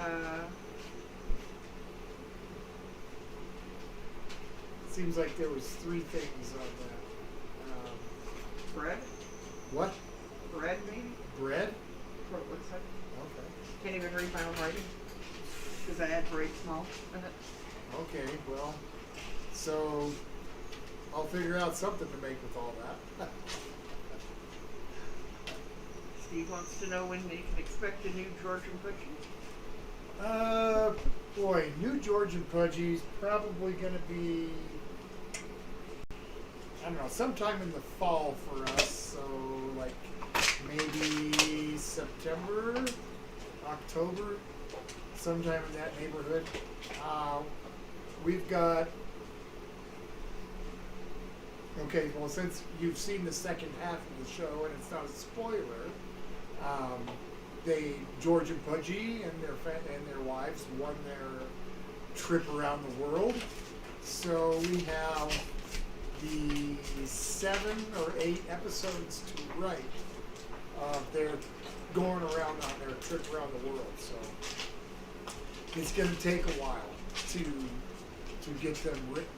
Speaker 1: Seems like there was 3 things on that.
Speaker 2: Bread?
Speaker 1: What?
Speaker 2: Bread, maybe?
Speaker 1: Bread?
Speaker 2: That's what it looks like.
Speaker 1: Okay.
Speaker 2: Can't even read my own writing. Because I had very small.
Speaker 1: Okay, well, so I'll figure out something to make with all that.
Speaker 2: Steve wants to know when they can expect a new Georgian Pudgy.
Speaker 1: Boy, new Georgian Pudgy's probably going to be, I don't know, sometime in the fall for us. So, like, maybe September, October, sometime in that neighborhood. We've got, okay, well, since you've seen the second half of the show and it's not a spoiler, George and Pudgy and their wives won their trip around the world. So we have the 7 or 8 episodes to write of their going around on their trip around the world. So it's going to take a while to get them written.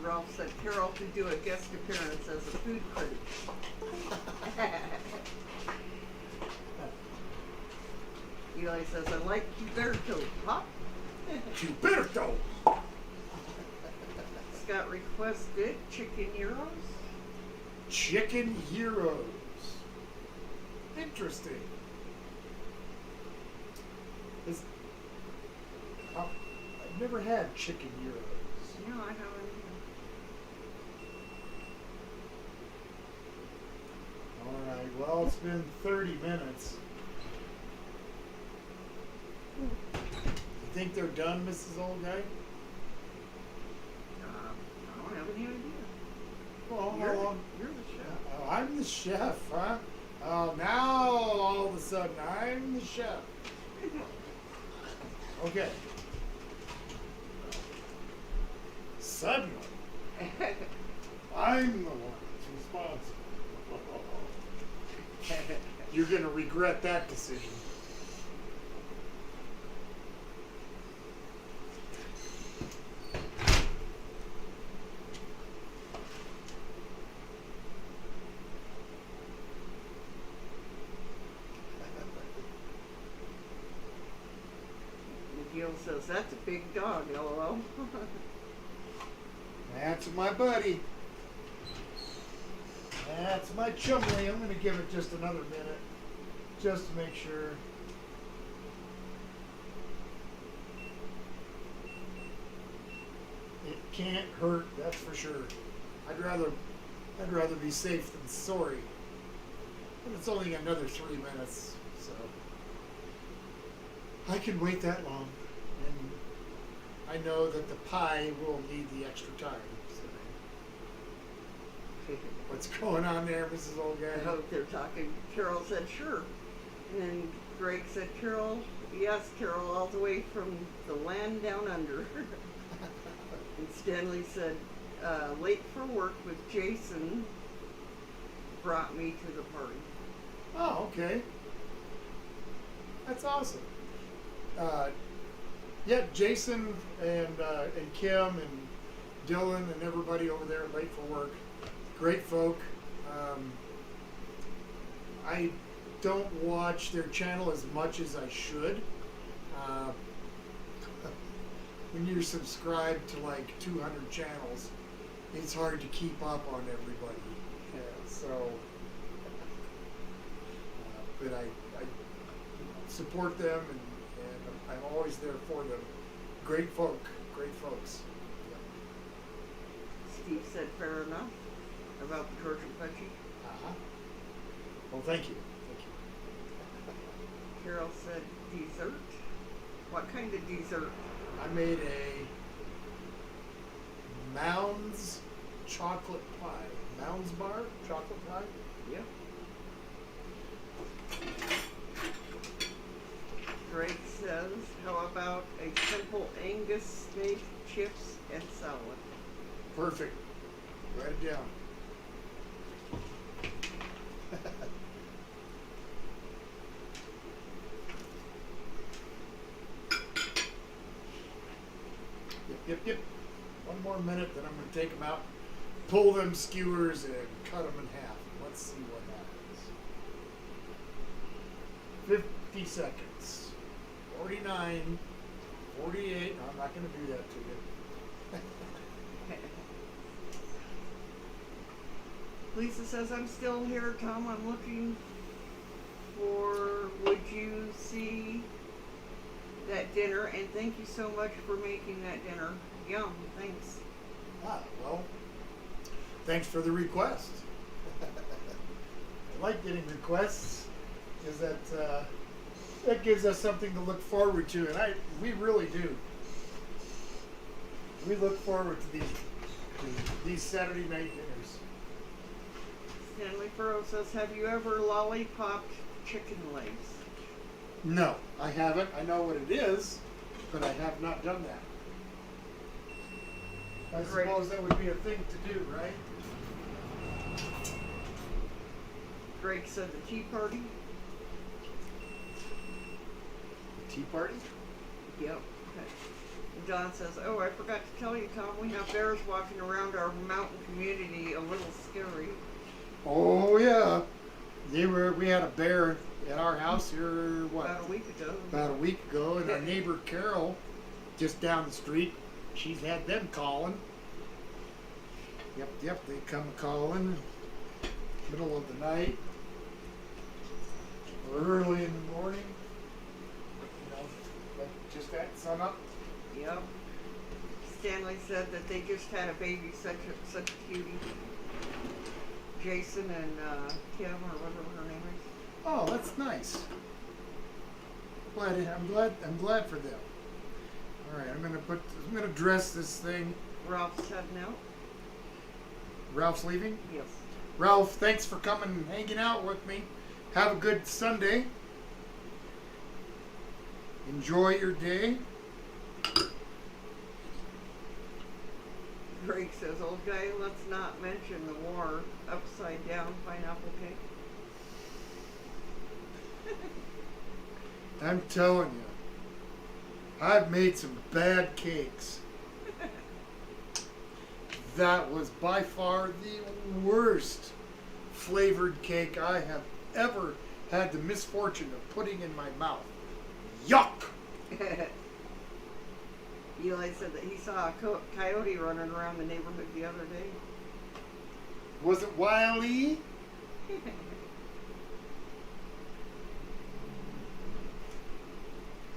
Speaker 2: Ralph said Carol could do a guest appearance as a food critic. Eli says, I like Cuberto. Pop?
Speaker 1: Cuberto!
Speaker 2: Scott requested chicken gyros.
Speaker 1: Chicken gyros. Interesting. I've never had chicken gyros.
Speaker 2: No, I haven't either.
Speaker 1: All right. Well, it's been 30 minutes. You think they're done, Mrs. Old Guy?
Speaker 2: I don't have any idea.
Speaker 1: Well,
Speaker 2: You're,
Speaker 1: how long?
Speaker 2: you're the chef.
Speaker 1: Oh, I'm the chef, huh? Oh, now all of a sudden I'm the chef. Okay. Suddenly, I'm the one that's responsible. You're going to regret that decision.
Speaker 2: McGill says, that's a big dog, LOL.
Speaker 1: That's my buddy. That's my chumley. I'm going to give it just another minute, just to make sure. It can't hurt, that's for sure. I'd rather be safe than sorry. And it's only another 3 minutes, so I can wait that long. And I know that the pie will need the extra time. So. What's going on there, Mrs. Old Guy?
Speaker 2: I hope they're talking. Carol said, sure. And Greg said, Carol, yes, Carol, all the way from the land down under. And Stanley said, late for work with Jason brought me to the party.
Speaker 1: Oh, okay. That's awesome. Yeah, Jason and Kim and Dylan and everybody over there late for work. Great folk. I don't watch their channel as much as I should. When you're subscribed to like 200 channels, it's hard to keep up on everybody. Yeah, so, but I support them and I'm always there for them. Great folk, great folks.
Speaker 2: Steve said fair enough about the Georgia Budgie.
Speaker 1: Uh-huh. Well, thank you. Thank you.
Speaker 2: Carol said dessert. What kind of dessert?
Speaker 1: I made a Mounds chocolate pie. Mounds bar chocolate pie?
Speaker 2: Yep. Greg says, how about a simple Angus steak, chips, and salad?
Speaker 1: Perfect. Write it down. Yep. One more minute, then I'm going to take them out, pull them skewers, and cut them in half. Let's see what happens. 50 seconds. 49. 48. No, I'm not going to do that to you.
Speaker 2: Lisa says, I'm still here, Tom. I'm looking for, would you see that dinner? And thank you so much for making that dinner. Yum, thanks.
Speaker 1: Well, thanks for the request. I like getting requests, because that gives us something to look forward to, and we really do. We look forward to these Saturday night dinners.
Speaker 2: Stanley Furrow says, have you ever lollipopped chicken legs?
Speaker 1: No, I haven't. I know what it is, but I have not done that. I suppose that would be a thing to do, right?
Speaker 2: Greg said the tea party.
Speaker 1: Tea party?
Speaker 2: Yep. Okay. And Don says, oh, I forgot to tell you, Tom, we have bears walking around our mountain community, a little scary.
Speaker 1: Oh, yeah. We had a bear at our house here, what?
Speaker 2: About a week ago.
Speaker 1: About a week ago, and our neighbor Carol, just down the street, she's had them calling. Yep, they come calling, middle of the night, or early in the morning. Just at sun up.
Speaker 2: Yep. Stanley said that they just had a baby, such a cutie. Jason and Kim, or whatever her name is.
Speaker 1: Oh, that's nice. I'm glad for them. All right, I'm gonna dress this thing.
Speaker 2: Ralph's heading out.
Speaker 1: Ralph's leaving?
Speaker 2: Yes.
Speaker 1: Ralph, thanks for coming and hanging out with me. Have a good Sunday. Enjoy your day.
Speaker 2: Greg says, old guy, let's not mention the war. Upside down pineapple cake.
Speaker 1: I'm telling you, I've made some bad cakes. That was by far the worst flavored cake I have ever had the misfortune of putting in my mouth. Yuck!
Speaker 2: Eli said that he saw a coyote running around the neighborhood the other day.
Speaker 1: Was it Wiley?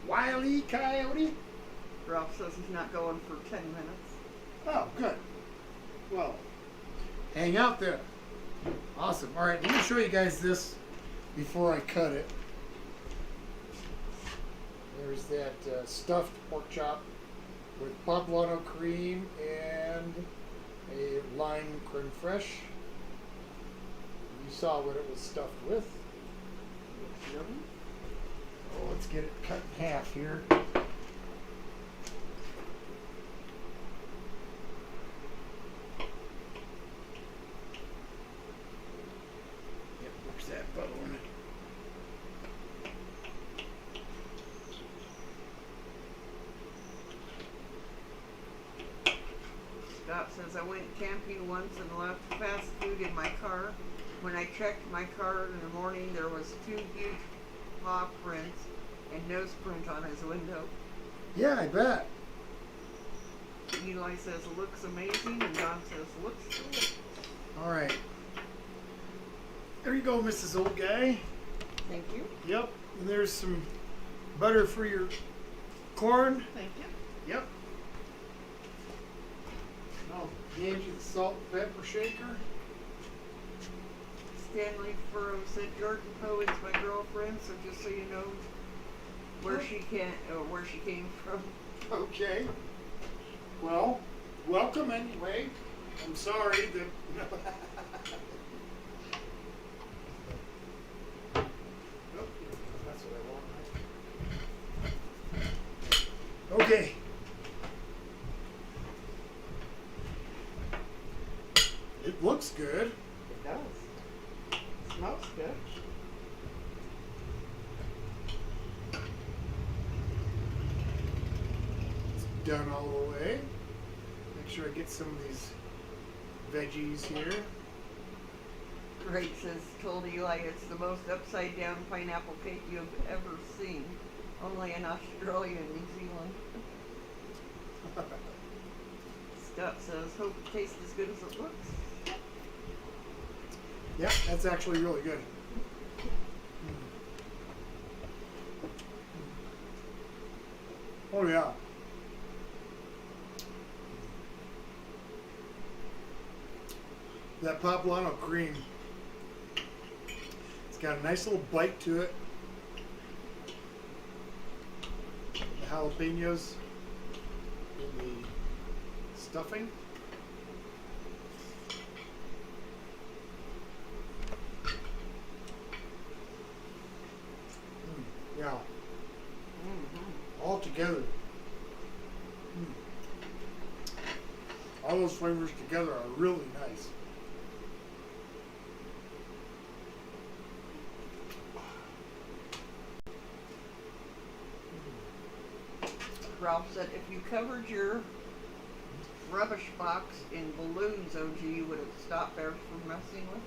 Speaker 1: Wiley Coyote?
Speaker 2: Ralph says he's not going for 10 minutes.
Speaker 1: Oh, good. Well, hang out there. Awesome. All right, let me show you guys this before I cut it. There's that stuffed pork chop with poblano cream and a lime creme fraiche. You saw what it was stuffed with. Looks yummy. Oh, let's get it cut in half here. Yep, where's that bone?
Speaker 2: Scott says, I went camping once and left fast food in my car. When I checked my car in the morning, there was 2 huge paw prints and nose print on his window.
Speaker 1: Yeah, I bet.
Speaker 2: Eli says, looks amazing, and Don says, looks good.
Speaker 1: All right. There you go, Mrs. Old Guy.
Speaker 2: Thank you.
Speaker 1: Yep. And there's some butter for your corn.
Speaker 2: Thank you.
Speaker 1: Yep. I'll hand you the salt and pepper shaker.
Speaker 2: Stanley Furrow said Jordan Poe is my girlfriend, so just so you know where she came from.
Speaker 1: Okay. Well, welcome anyway. I'm sorry that. Oh, that's what I want. Okay. It looks good.
Speaker 2: It does. It smells good.
Speaker 1: It's done all the way. Make sure I get some of these veggies here.
Speaker 2: Greg says, told Eli it's the most upside down pineapple cake you've ever seen. Only in Australia and New Zealand. Scott says, hope it tastes as good as it looks.
Speaker 1: Yeah, that's actually really good. Oh yeah. That poblano cream, it's got a nice little bite to it. The jalapenos in the stuffing. Yeah. All together. All those flavors together are really nice.
Speaker 2: Ralph said, if you covered your rubbish box in balloons, OG, would it stop bears from messing with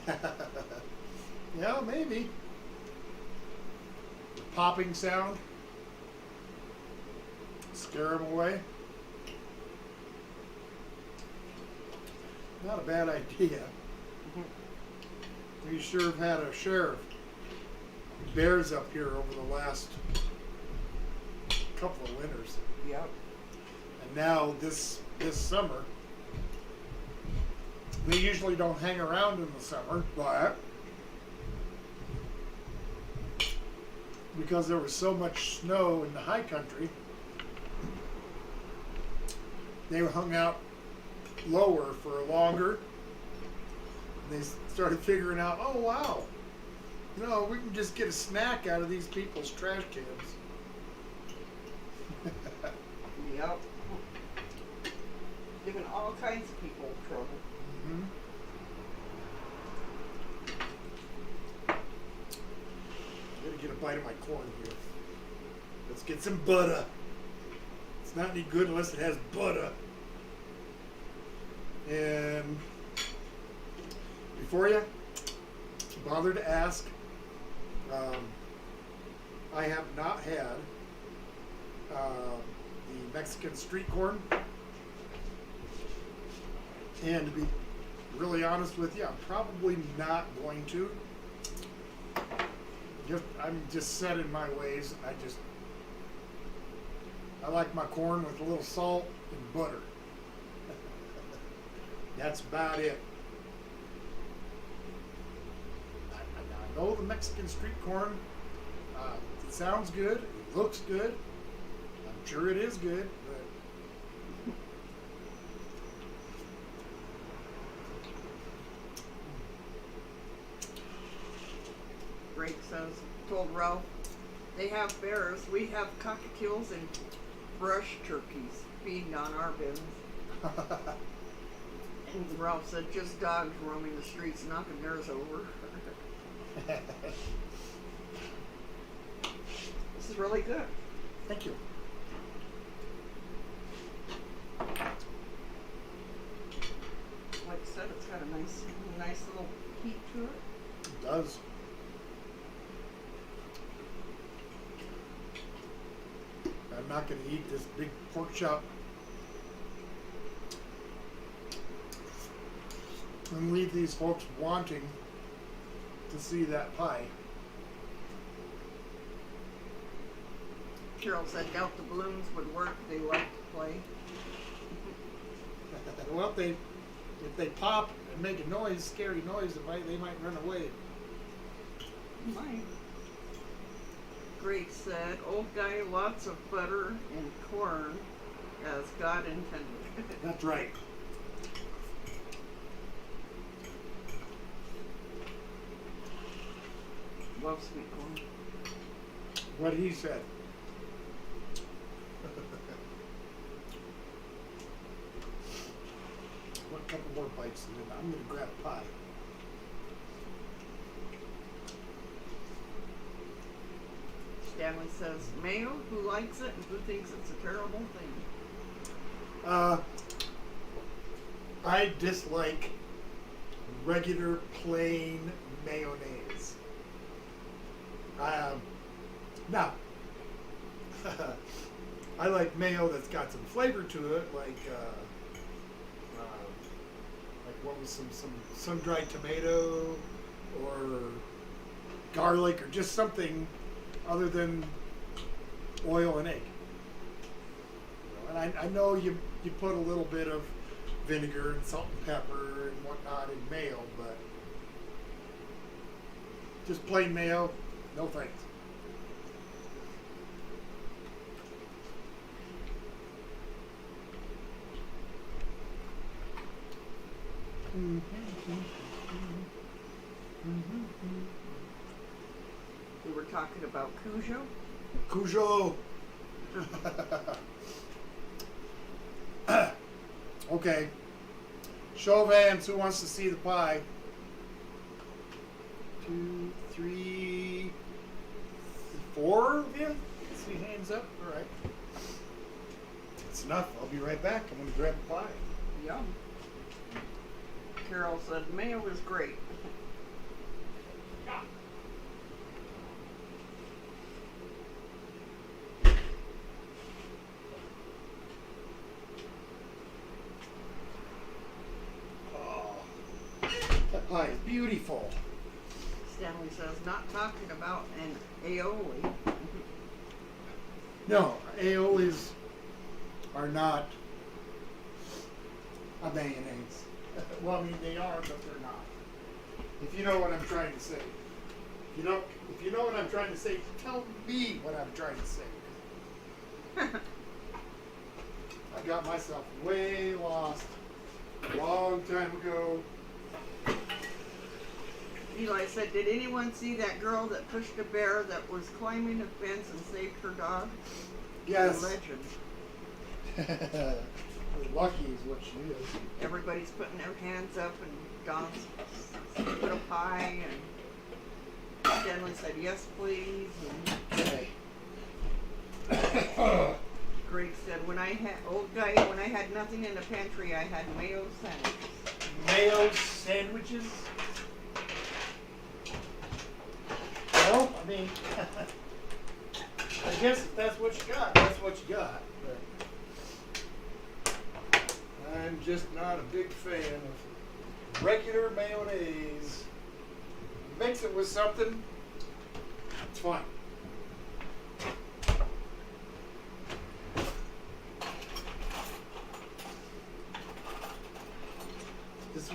Speaker 2: it?
Speaker 1: Yeah, maybe. The popping sound. Scare them away. Not a bad idea. We sure have had a share of bears up here over the last couple of winters.
Speaker 2: Yep.
Speaker 1: And now this summer, they usually don't hang around in the summer, but because there was so much snow in the high country, they hung out lower for longer. They started figuring out, oh wow, we can just get a snack out of these people's trash cans.
Speaker 2: Yep. Giving all kinds of people trouble.
Speaker 1: Mm-hmm. Gotta get a bite of my corn here. Let's get some butter. It's not any good unless it has butter. And before you bother to ask, I have not had the Mexican street corn. And to be really honest with you, I'm probably not going to. I'm just set in my ways. I like my corn with a little salt and butter. That's about it. I know the Mexican street corn. It sounds good. It looks good. I'm sure it is good, but
Speaker 2: Greg says, told Ralph, they have bears, we have cockatiels and brush turkeys feeding on our bins. And Ralph said, just dogs roaming the streets, knocking theirs over. This is really good.
Speaker 1: Thank you.
Speaker 2: Like I said, it's got a nice little heat to it.
Speaker 1: It does. I'm not going to eat this big pork chop and leave these folks wanting to see that pie.
Speaker 2: Carol said, doubt the balloons would work. They like to play.
Speaker 1: Well, if they pop and make a noise, scary noise, they might run away.
Speaker 2: Might. Great said, old guy, lots of butter and corn as God intended.
Speaker 1: That's right.
Speaker 2: Love sweet corn.
Speaker 1: What he said. What couple more bites and then I'm going to grab pie.
Speaker 2: Stanley says, mayo, who likes it and who thinks it's a terrible thing?
Speaker 1: I dislike regular plain mayonnaise. Now, I like mayo that's got some flavor to it, like what was some dried tomato or garlic or just something other than oil and egg. And I know you put a little bit of vinegar and salt and pepper and whatnot in mayo, but just plain mayo, no thanks.
Speaker 2: We were talking about Cujo.
Speaker 1: Cujo. Okay. Show of hands, who wants to see the pie? 2, 3, 4 of you? See hands up? All right. That's enough. I'll be right back. I'm going to grab the pie.
Speaker 2: Yum. Carol said, mayo is great.
Speaker 1: That pie is beautiful.
Speaker 2: Stanley says, not talking about an aioli.
Speaker 1: No, aiolis are not a mayonnaise. Well, I mean, they are, but they're not. If you know what I'm trying to say. If you know what I'm trying to say, tell me what I'm trying to say. I got myself way lost a long time ago.
Speaker 2: Eli said, did anyone see that girl that pushed a bear that was climbing a fence and saved her dog?
Speaker 1: Yes.
Speaker 2: A legend.
Speaker 1: Lucky is what she is.
Speaker 2: Everybody's putting their hands up, and Don's put a pie, and Stanley said, yes, please. And
Speaker 1: Okay.
Speaker 2: Greg said, when I had nothing in the pantry, I had mayo sandwiches.
Speaker 1: Mayo sandwiches? Well, I mean, I guess if that's what you got, that's what you got, but I'm just not a big fan of regular mayonnaise. Mix it with something, it's fine.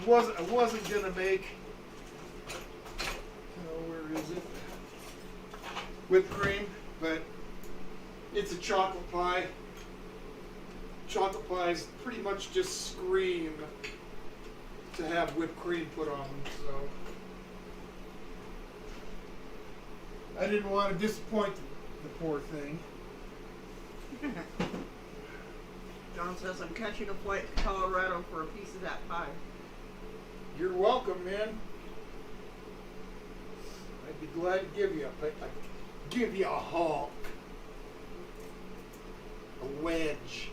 Speaker 1: I wasn't gonna make, where is it? Whipped cream, but it's a chocolate pie. Chocolate pies pretty much just scream to have whipped cream put on them, so I didn't want to disappoint the poor thing.
Speaker 2: John says I'm catching a flight to Colorado for a piece of that pie.
Speaker 1: You're welcome, man. I'd be glad to give you a hulk, a wedge.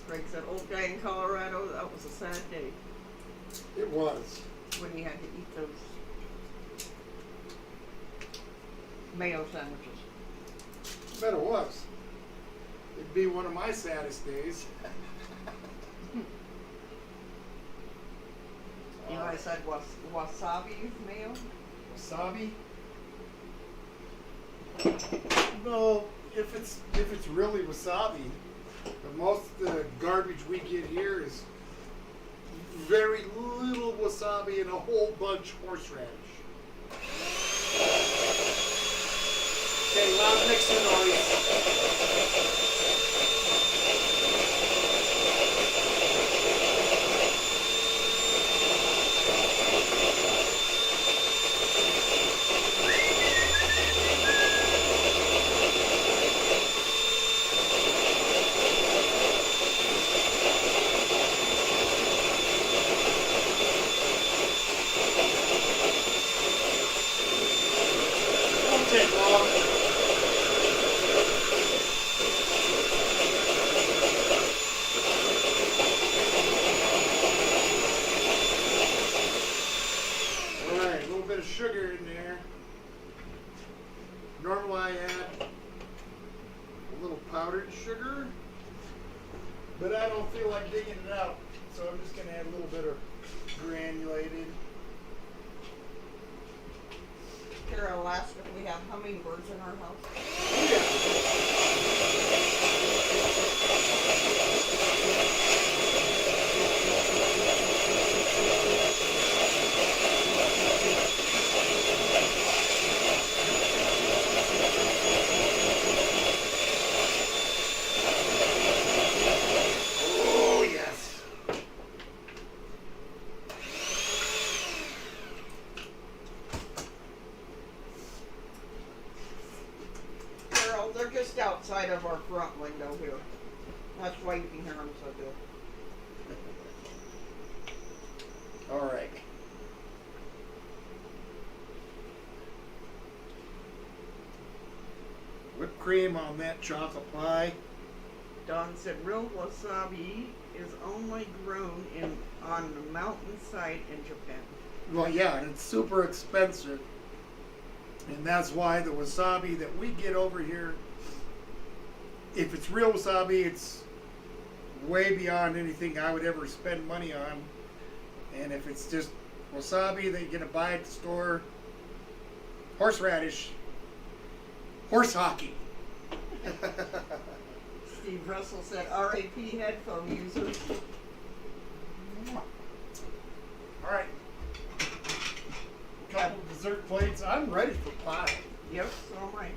Speaker 2: Greg said, old guy in Colorado, that was a sad day
Speaker 1: It was.
Speaker 2: when he had to eat those mayo sandwiches.
Speaker 1: I bet it was. It'd be one of my saddest days.
Speaker 2: You know, I said wasabi mayo.
Speaker 1: Wasabi? No, if it's really wasabi, but most of the garbage we get here is very little wasabi and a whole bunch horseradish. Okay, loud mixing noise. Won't take long. Alright, a little bit of sugar in there. Normally I add a little powdered sugar, but I don't feel like digging it out, so I'm just going to add a little bit of granulated.
Speaker 2: Carol asked if we have hummingbirds in our house.
Speaker 1: Oh, yes.
Speaker 2: Carol, they're just outside of our front window here. That's why you can hear them so good.
Speaker 1: All right. Whipped cream on that chocolate pie.
Speaker 2: Don said real wasabi is only grown on the mountainside in Japan.
Speaker 1: Well, yeah, and it's super expensive. And that's why the wasabi that we get over here, if it's real wasabi, it's way beyond anything I would ever spend money on. And if it's just wasabi that you're going to buy at the store, horseradish, horse hockey.
Speaker 2: Steve Russell said RAP headphone users.
Speaker 1: All right. Couple dessert plates. I'm ready for pie.
Speaker 2: Yep, so am I.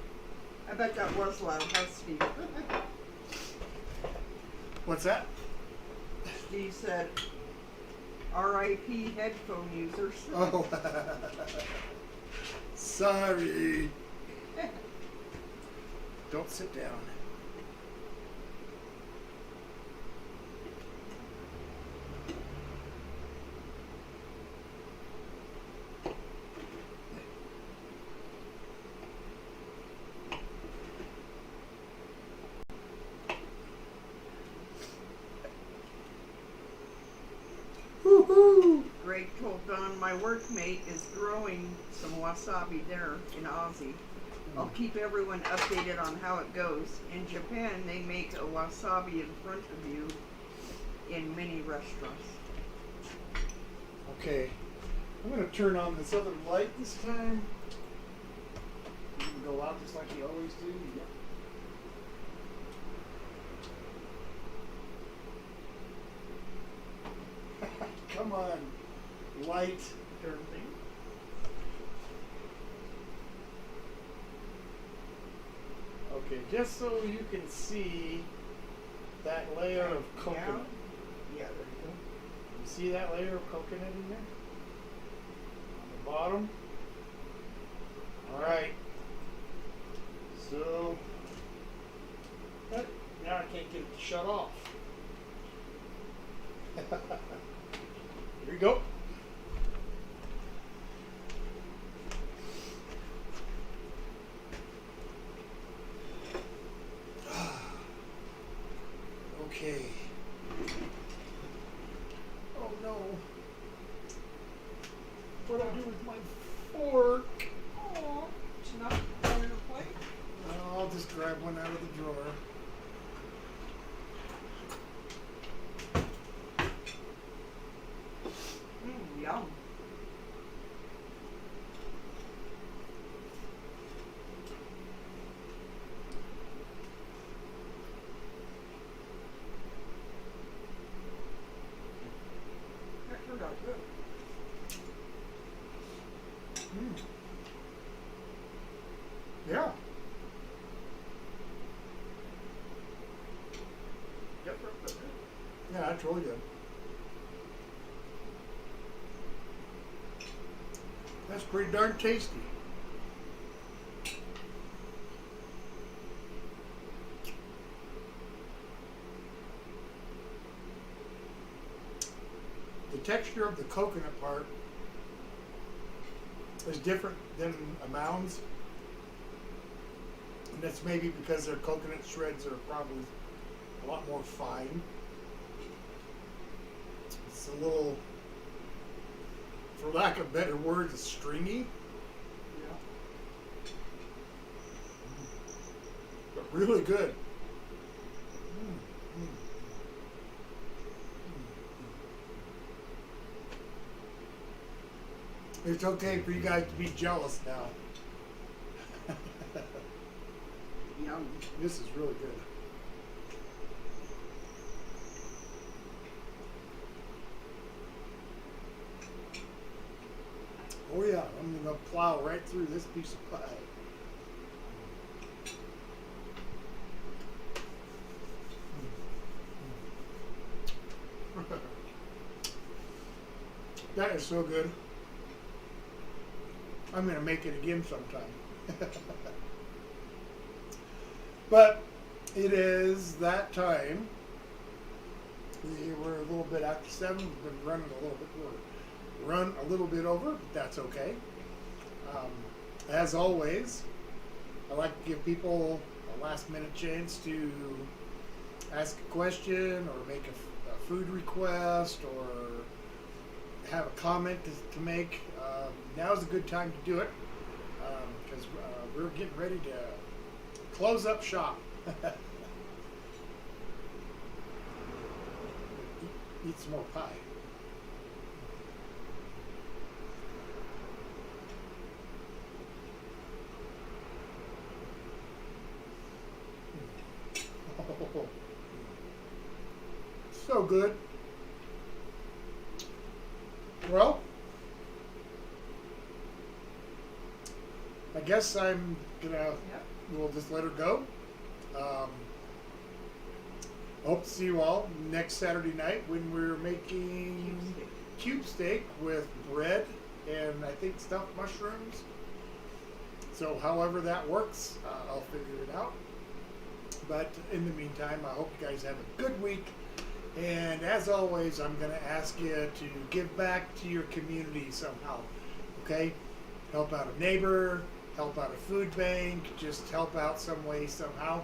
Speaker 2: I bet that was loud, huh, Steve?
Speaker 1: What's that?
Speaker 2: Steve said RIP headphone users.
Speaker 1: Oh, sorry. Don't sit down. Woohoo!
Speaker 2: Greg told Don my workmate is growing some wasabi there in Aussie. I'll keep everyone updated on how it goes. In Japan, they make a wasabi in front of you in many restaurants.
Speaker 1: Okay, I'm going to turn on this other light this time. You can go out just like you always do. Yep. Come on, light.
Speaker 2: Turn thing.
Speaker 1: Okay, just so you can see that layer of coconut.
Speaker 2: Yeah, there you go.
Speaker 1: You see that layer of coconut in there? On the bottom? Alright. So, but now I can't get it to shut off. Here we go. Okay. Oh no. What do I do with my fork?
Speaker 2: Oh, it's not on your plate?
Speaker 1: No, I'll just grab one out of the drawer.
Speaker 2: Yum. That turned out good.
Speaker 1: Yeah.
Speaker 2: Yep, good.
Speaker 1: Yeah, that's really good. That's pretty darn tasty. The texture of the coconut part is different than a Mounds. And that's maybe because their coconut shreds are probably a lot more fine. It's a little, for lack of better words, stringy.
Speaker 2: Yeah.
Speaker 1: But really good. It's okay for you guys to be jealous now.
Speaker 2: Yum.
Speaker 1: This is really good. Oh yeah, I'm gonna plow right through this piece of pie. That is so good. I'm gonna make it again sometime. But it is that time. We're a little bit after 7. We've been running a little bit. Run a little bit over, but that's okay. As always, I like to give people a last minute chance to ask a question or make a food request or have a comment to make. Now's a good time to do it because we're getting ready to close up shop. Eat some more pie. Oh, so good. Well, I guess I'm gonna, we'll just let her go. Hope to see you all next Saturday night when we're making cube steak with bread and I think stuffed mushrooms. So however that works, I'll figure it out. But in the meantime, I hope you guys have a good week. And as always, I'm going to ask you to give back to your community somehow. Okay? Help out a neighbor, help out a food bank, just help out some way, somehow.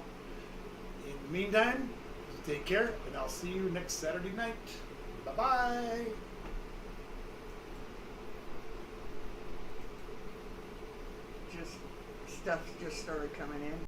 Speaker 1: In the meantime, take care, and I'll see you next Saturday night. Bye-bye.
Speaker 2: Just stuff just started coming in.